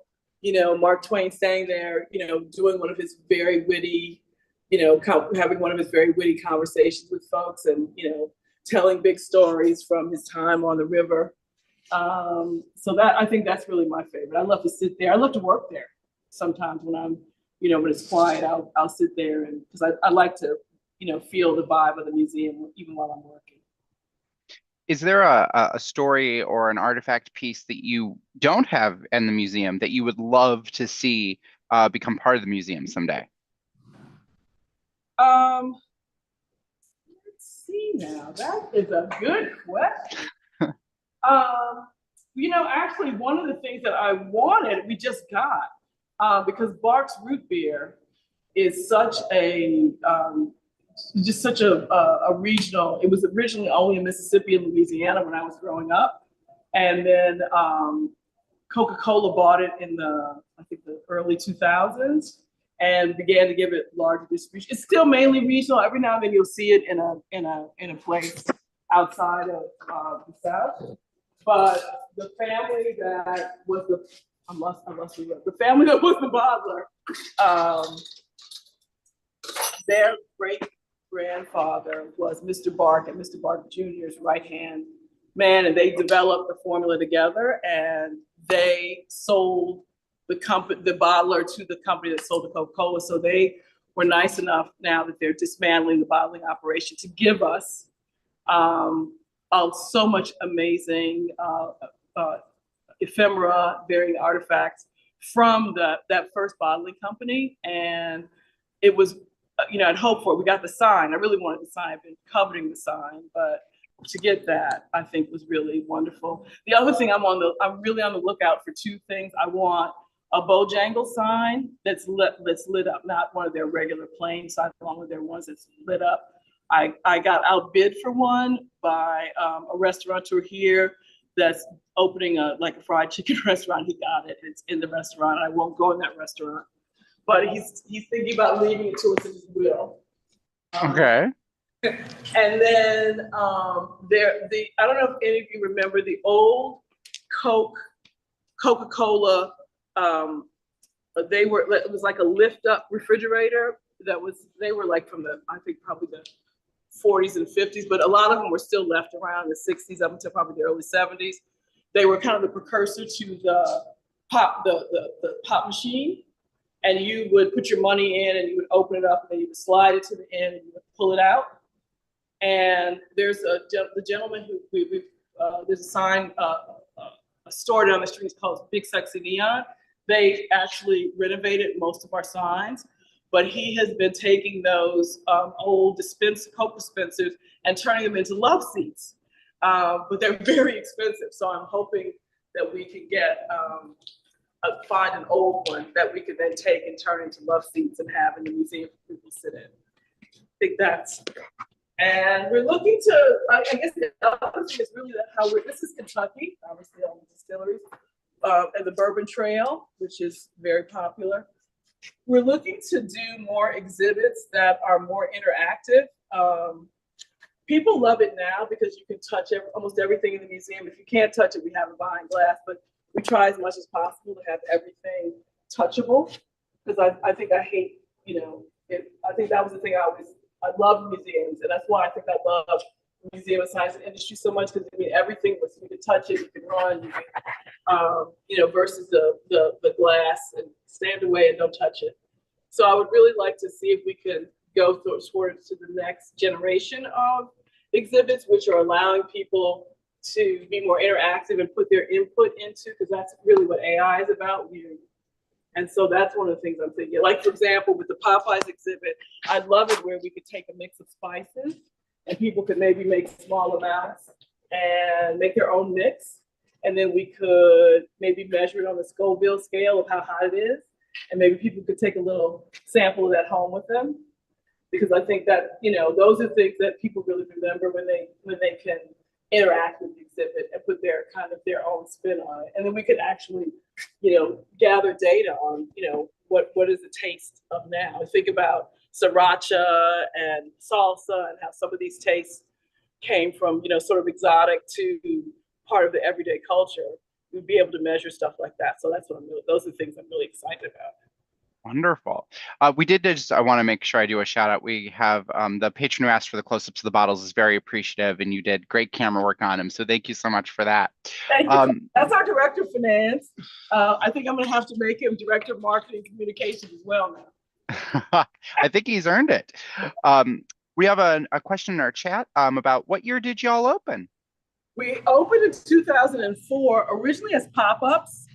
B: Mark Twain staying there, doing one of his very witty, having one of his very witty conversations with folks, and telling big stories from his time on the river. So that, I think that's really my favorite. I love to sit there. I love to work there. Sometimes when I'm, when it's quiet, I'll sit there, and because I like to, feel the vibe of the museum even while I'm working.
A: Is there a story or an artifact piece that you don't have in the museum that you would love to see become part of the museum someday?
B: Um, let's see now. That is a good question. Um, actually, one of the things that I wanted, we just got, because Barks Root Beer is such a just such a regional. It was originally only in Mississippi and Louisiana when I was growing up, and then Coca-Cola bought it in the I think the early 2000s and began to give it larger distribution. It's still mainly regional. Every now and then you'll see it in a place outside of the South. But the family that was the family that was the bottler, um, their great grandfather was Mr. Bark and Mr. Bark Jr.'s right hand man, and they developed the formula together, and they sold the bottler to the company that sold the Coca-Cola. So they were nice enough now that they're dismantling the bottling operation to give us so much amazing uh, ephemera, varying artifacts from that first bottling company. And it was, I'd hoped for it. We got the sign. I really wanted the sign. I've been coveting the sign, but to get that, I think was really wonderful. The other thing I'm really on the lookout for two things. I want a Bojangle sign that's lit up, not one of their regular plain signs, one of their ones that's lit up. I got outbid for one by a restaurateur here that's opening a fried chicken restaurant. He got it. It's in the restaurant. I won't go in that restaurant, but he's thinking about leaving it to us in his will.
A: Okay.
B: And then I don't know if any of you remember the old Coca-Cola. It was like a lift up refrigerator they were like from I think probably the 40s and 50s, but a lot of them were still left around the 60s up until probably the early 70s. They were kind of the precursor to the pop machine. And you would put your money in and you would open it up and then you would slide it to the end and you would pull it out. And there's the gentleman who there's a sign, a store down the street called Big Sexy Neon. They actually renovated most of our signs, but he has been taking those old Coke dispensers and turning them into love seats. But they're very expensive, so I'm hoping that we can find an old one that we could then take and turn into love seats and have in the museum for people to sit in. I think and we're looking to, I guess the other thing is really this is Kentucky, obviously all the distilleries, and the Bourbon Trail, which is very popular. We're looking to do more exhibits that are more interactive. People love it now because you can touch almost everything in the museum. If you can't touch it, we have it behind glass, but we try as much as possible to have everything touchable, because I think I hate, I think that was the thing I love museums, and that's why I think I love museum of science and industry so much, because everything was, you can touch it, you can run, versus the glass and stand away and don't touch it. So I would really like to see if we can go towards to the next generation of exhibits, which are allowing people to be more interactive and put their input into, because that's really what AI is about. And so that's one of the things I'm thinking. Like, for example, with the Popeyes exhibit, I'd love it where we could take a mix of spices and people could maybe make small amounts and make their own mix. And then we could maybe measure it on the Scoville scale of how hot it is. And maybe people could take a little sample of that home with them. Because I think that, those are things that people really remember when they can interact with the exhibit and put their own spin on it. And then we could actually, gather data on, what is the taste of now. I think about sriracha and salsa and how some of these tastes came from, sort of exotic to part of the everyday culture. We'd be able to measure stuff like that. So those are the things I'm really excited about.
A: Wonderful. I want to make sure I do a shout out. We have the patron who asked for the close-ups of the bottles is very appreciative, and you did great camera work on him. So thank you so much for that.
B: Thank you. That's our director of finance. I think I'm going to have to make him director of marketing and communications as well now.
A: I think he's earned it. We have a question in our chat about what year did y'all open?
B: We opened in 2004, originally as pop-ups.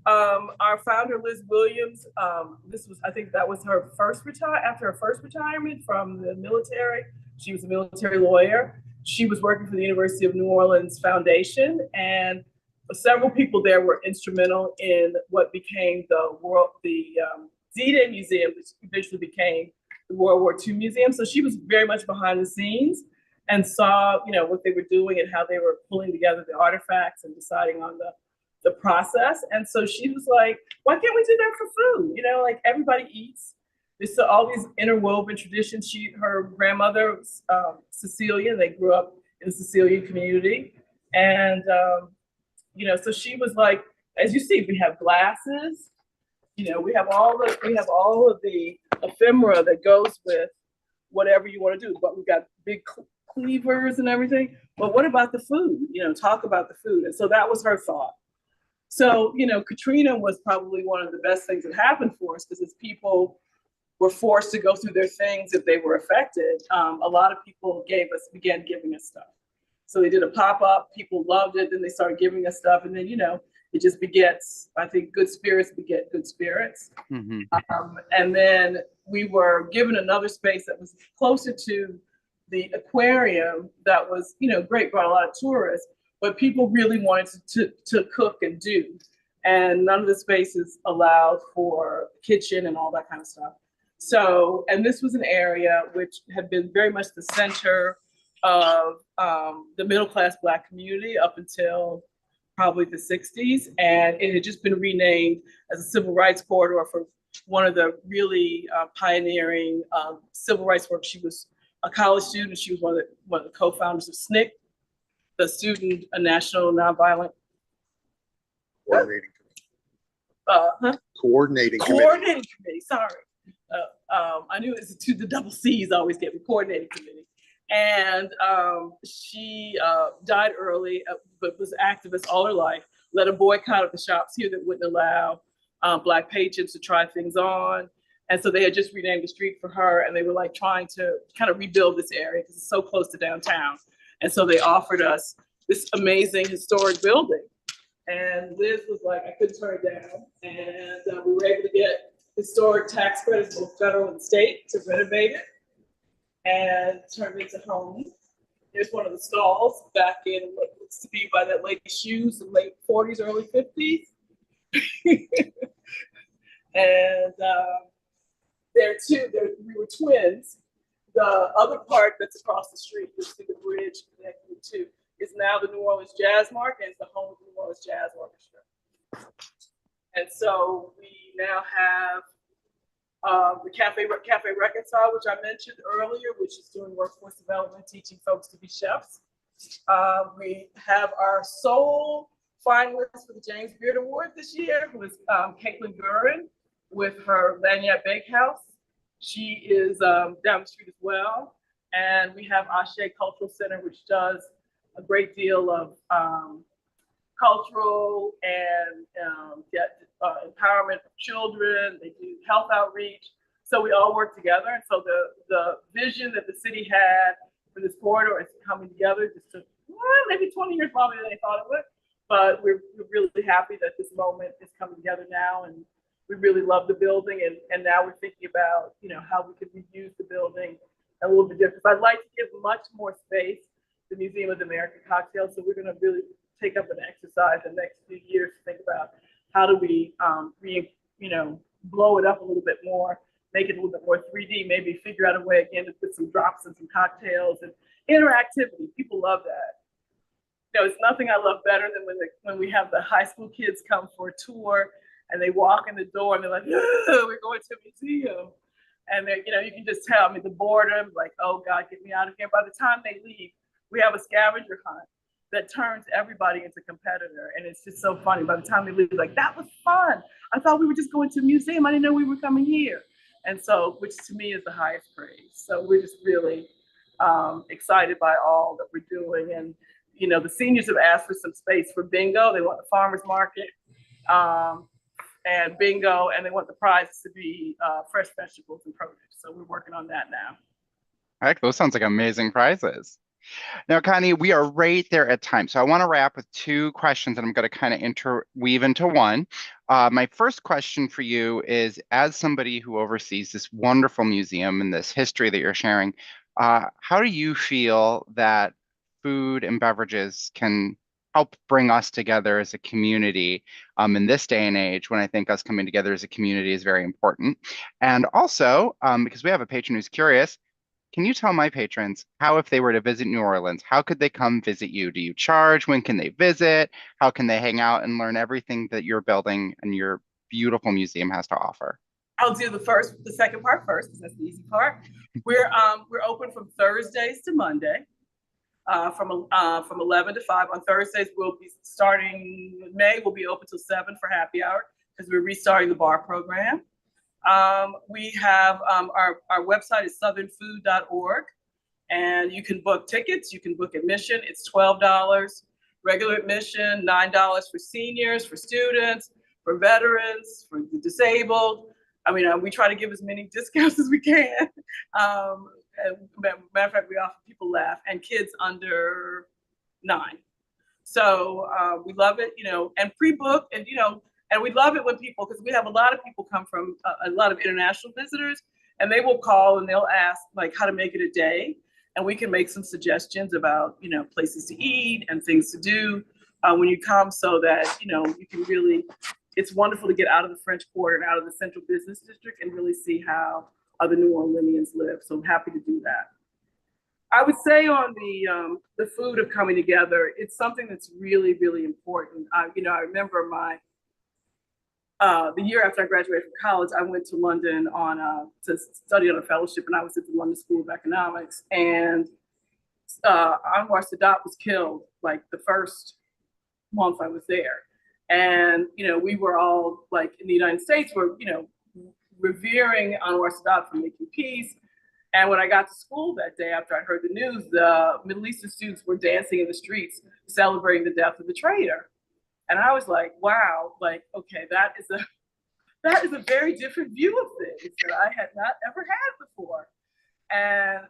B: Our founder, Liz Williams, this was, I think that was her after her first retirement from the military. She was a military lawyer. She was working for the University of New Orleans Foundation, and several people there were instrumental in what became the D-Day Museum, which eventually became the World War II Museum. So she was very much behind the scenes and saw, what they were doing and how they were pulling together the artifacts and deciding on the process. And so she was like, why can't we do that for food? Like everybody eats. There's all these interwoven traditions. Her grandmother was Sicilian. They grew up in the Sicilian community. And, so she was like, as you see, we have glasses, we have all of the ephemera that goes with whatever you want to do, but we've got big cleavers and everything. But what about the food? Talk about the food. And so that was her thought. So, Katrina was probably one of the best things that happened for us because as people were forced to go through their things if they were affected, a lot of people began giving us stuff. So they did a pop-up, people loved it, then they started giving us stuff, and then, it just begets, I think good spirits beget good spirits.
A: Mm-hmm.
B: And then we were given another space that was closer to the aquarium that was, great, brought a lot of tourists, but people really wanted to cook and do. And none of the spaces allowed for kitchen and all that kind of stuff. So, and this was an area which had been very much the center of the middle-class Black community up until probably the 60s. And it had just been renamed as a civil rights corridor for one of the really pioneering civil rights work. She was a college student. She was one of the co-founders of SNCC, the Student National Nonviolent
C: Coordinating Committee. Coordinating
B: Committee. Sorry. I knew it was the double C's always get me, coordinating committee. And she died early, but was an activist all her life, led a boycott of the shops here that wouldn't allow Black patrons to try things on. And so they had just renamed the street for her, and they were like trying to kind of rebuild this area because it's so close to downtown. And so they offered us this amazing historic building. And Liz was like, I couldn't turn it down. And we were able to get historic tax credits, both federal and state, to renovate it and turn it into homes. Here's one of the stalls back in what looks to be by that lady's shoes in late 40s, early 50s. And we were twins. The other part that's across the street, you see the bridge connecting the two, is now the New Orleans Jazz Market, and it's the home of the New Orleans Jazz Orchestra. And so we now have the Cafe Reconcile, which I mentioned earlier, which is doing workforce development, teaching folks to be chefs. We have our sole finalist for the James Beard Award this year, who is Caitlin Gurin with her Lanyard Bakehouse. She is down the street as well. And we have Ashe Cultural Center, which does a great deal of cultural and empowerment of children. They do health outreach. So we all work together. And so the vision that the city had for this corridor is coming together. Just took maybe 20 years longer than they thought it would. But we're really happy that this moment is coming together now. And we really love the building. And now we're thinking about, how we could reuse the building a little bit different. I'd like to give much more space to the Museum of the American Cocktail. So we're going to really take up an exercise in the next few years to think about how do we, blow it up a little bit more, make it a little bit more 3D, maybe figure out a way again to put some drops and some cocktails and interactivity. People love that. It's nothing I love better than when we have the high school kids come for a tour and they walk in the door and they're like, we're going to a museum. And they, you can just tell, the boredom, like, oh God, get me out of here. By the time they leave, we have a scavenger hunt that turns everybody into competitor. And it's just so funny. By the time they leave, like, that was fun. I thought we were just going to a museum. I didn't know we were coming here. And so, which to me is the highest praise. So we're just really excited by all that we're doing. And, the seniors have asked for some space for bingo. They want the farmer's market and bingo, and they want the prizes to be fresh vegetables and produce. So we're working on that now.
A: Heck, those sounds like amazing prizes. Now, Connie, we are right there at time. So I want to wrap with two questions that I'm going to kind of interweave into one. My first question for you is, as somebody who oversees this wonderful museum and this history that you're sharing, how do you feel that food and beverages can help bring us together as a community in this day and age when I think us coming together as a community is very important? And also, because we have a patron who's curious, can you tell my patrons how, if they were to visit New Orleans, how could they come visit you? Do you charge? When can they visit? How can they hang out and learn everything that your building and your beautiful museum has to offer?
B: I'll do the second part first, because that's the easy part. We're open from Thursdays to Monday, from 11 to 5. On Thursdays, we'll be starting in May. We'll be open till 7 for happy hour because we're restarting the bar program. We have our website is southernfood.org, and you can book tickets. You can book admission. It's $12. Regular admission, $9 for seniors, for students, for veterans, for the disabled. I mean, we try to give as many discounts as we can. Matter of fact, we offer people laugh and kids under 9. So we love it, and pre-book, and and we love it when people, because we have a lot of people come from a lot of international visitors, and they will call and they'll ask like how to make it a day, and we can make some suggestions about places to eat and things to do when you come, so that you can really. It's wonderful to get out of the French Quarter and out of the Central Business District and really see how other New Orleanians live. So I'm happy to do that. I would say on the food of coming together, it's something that's really, really important. I remember the year after I graduated from college, I went to London to study on a fellowship, and I was at the London School of Economics. And Anwar Sadat was killed like the first month I was there. And, we were all like in the United States, were, revering Anwar Sadat for making peace. And when I got to school that day, after I heard the news, the Middle Eastern students were dancing in the streets, celebrating the death of the traitor. And I was like, wow, like, okay, that is a very different view of things that I had not ever had before.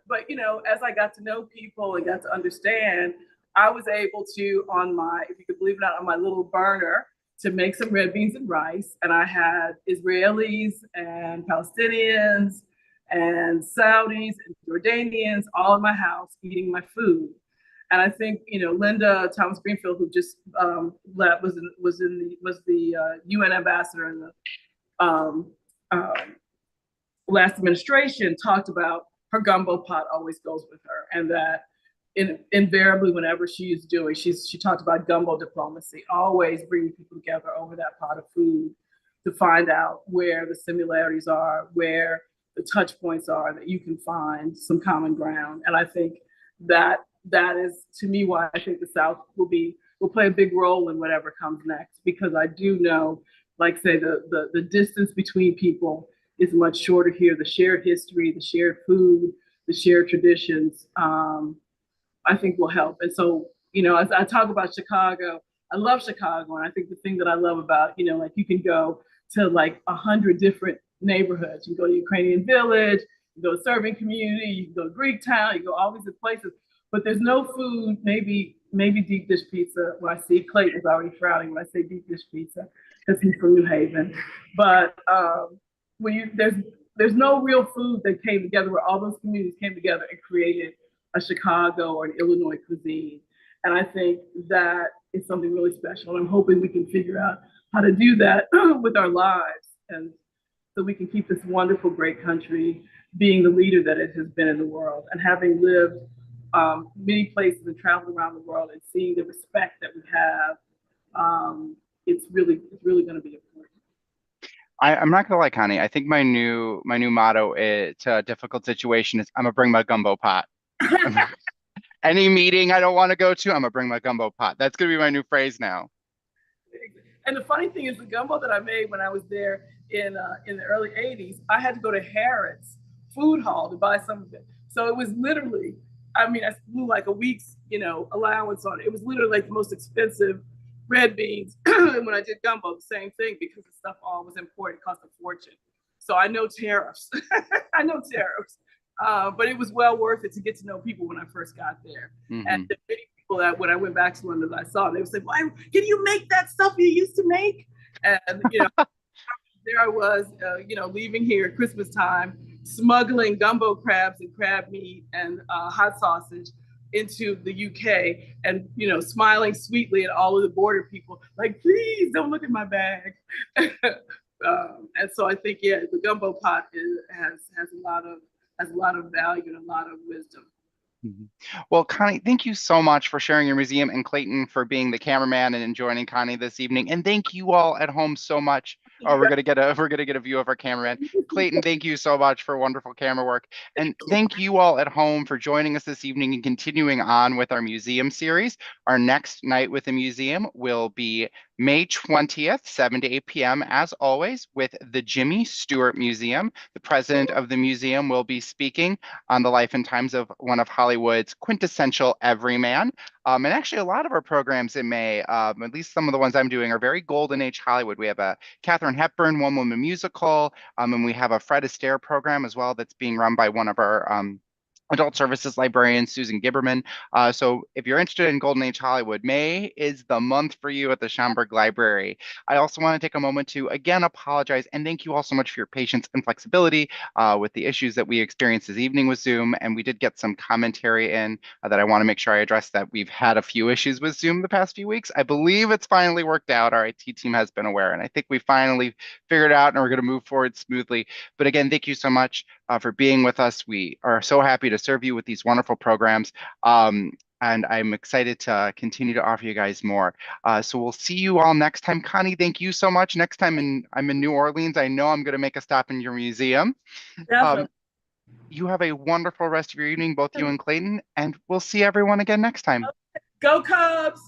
B: But as I got to know people and got to understand, I was able to, if you could believe it or not, on my little burner, to make some red beans and rice. And I had Israelis and Palestinians and Saudis and Jordanians all in my house eating my food. And I think, Linda Thomas Greenfield, who just was the UN ambassador in the last administration, talked about her gumbo pot always goes with her, and that invariably, whenever she talked about gumbo diplomacy, always bringing people together over that pot of food to find out where the similarities are, where the touch points are, that you can find some common ground. And I think that is, to me, why I think the South will play a big role in whatever comes next, because I do know, like say, the distance between people is much shorter here. The shared history, the shared food, the shared traditions, I think will help. And so, as I talk about Chicago, I love Chicago. And I think the thing that I love about, like you can go to like 100 different neighborhoods. You can go to Ukrainian Village, you go to Serbian community, you can go to Greek Town, you go all these places, but there's no food, maybe deep dish pizza. When I see Clayton's already frowning when I say deep dish pizza, because he's from New Haven. But there's no real food that came together where all those communities came together and created a Chicago or an Illinois cuisine. And I think that is something really special. And I'm hoping we can figure out how to do that with our lives, and so we can keep this wonderful, great country being the leader that it has been in the world. And having lived many places and traveled around the world and seeing the respect that we have, it's really going to be important.
A: I'm not gonna lie, Connie. I think my new motto to a difficult situation is I'm gonna bring my gumbo pot. Any meeting I don't want to go to, I'm gonna bring my gumbo pot. That's gonna be my new phrase now.
B: And the funny thing is, the gumbo that I made when I was there in the early '80s, I had to go to Harrods Food Hall to buy some of it. So it was literally, I blew like a week's allowance on it. It was literally like the most expensive red beans. And when I did gumbo, the same thing, because the stuff all was imported, cost a fortune. So I know tariffs. I know tariffs. But it was well worth it to get to know people when I first got there. And the many people that when I went back to London, I saw, they would say, "Why can you make that stuff you used to make?" And there I was, leaving here at Christmas time, smuggling gumbo crabs and crab meat and hot sausage into the UK, and smiling sweetly at all of the border people, like, please don't look at my bag. And so I think, yeah, the gumbo pot has a lot of value and a lot of wisdom.
A: Well, Connie, thank you so much for sharing your museum, and Clayton for being the cameraman and joining Connie this evening. And thank you all at home so much. Oh, we're gonna get a view of our cameraman. Clayton, thank you so much for wonderful camera work. And thank you all at home for joining us this evening and continuing on with our museum series. Our next night with the museum will be May 20th, 7 to 8 p.m. as always, with the Jimmy Stewart Museum. The president of the museum will be speaking on the life and times of one of Hollywood's quintessential everyman. And actually, a lot of our programs in May, at least some of the ones I'm doing, are very golden age Hollywood. We have a Katharine Hepburn one-woman musical, and we have a Fred Astaire program as well that's being run by one of our adult services librarian, Susan Gibberman. So if you're interested in Golden Age Hollywood, May is the month for you at the Schomburg Library. I also want to take a moment to again apologize and thank you all so much for your patience and flexibility with the issues that we experienced this evening with Zoom. And we did get some commentary in that I want to make sure I address, that we've had a few issues with Zoom the past few weeks. I believe it's finally worked out. Our IT team has been aware, and I think we finally figured it out and we're going to move forward smoothly. But again, thank you so much for being with us. We are so happy to serve you with these wonderful programs. And I'm excited to continue to offer you guys more. So we'll see you all next time. Connie, thank you so much. Next time I'm in New Orleans, I know I'm going to make a stop in your museum. You have a wonderful rest of your evening, both you and Clayton, and we'll see everyone again next time.
B: Go Cubs!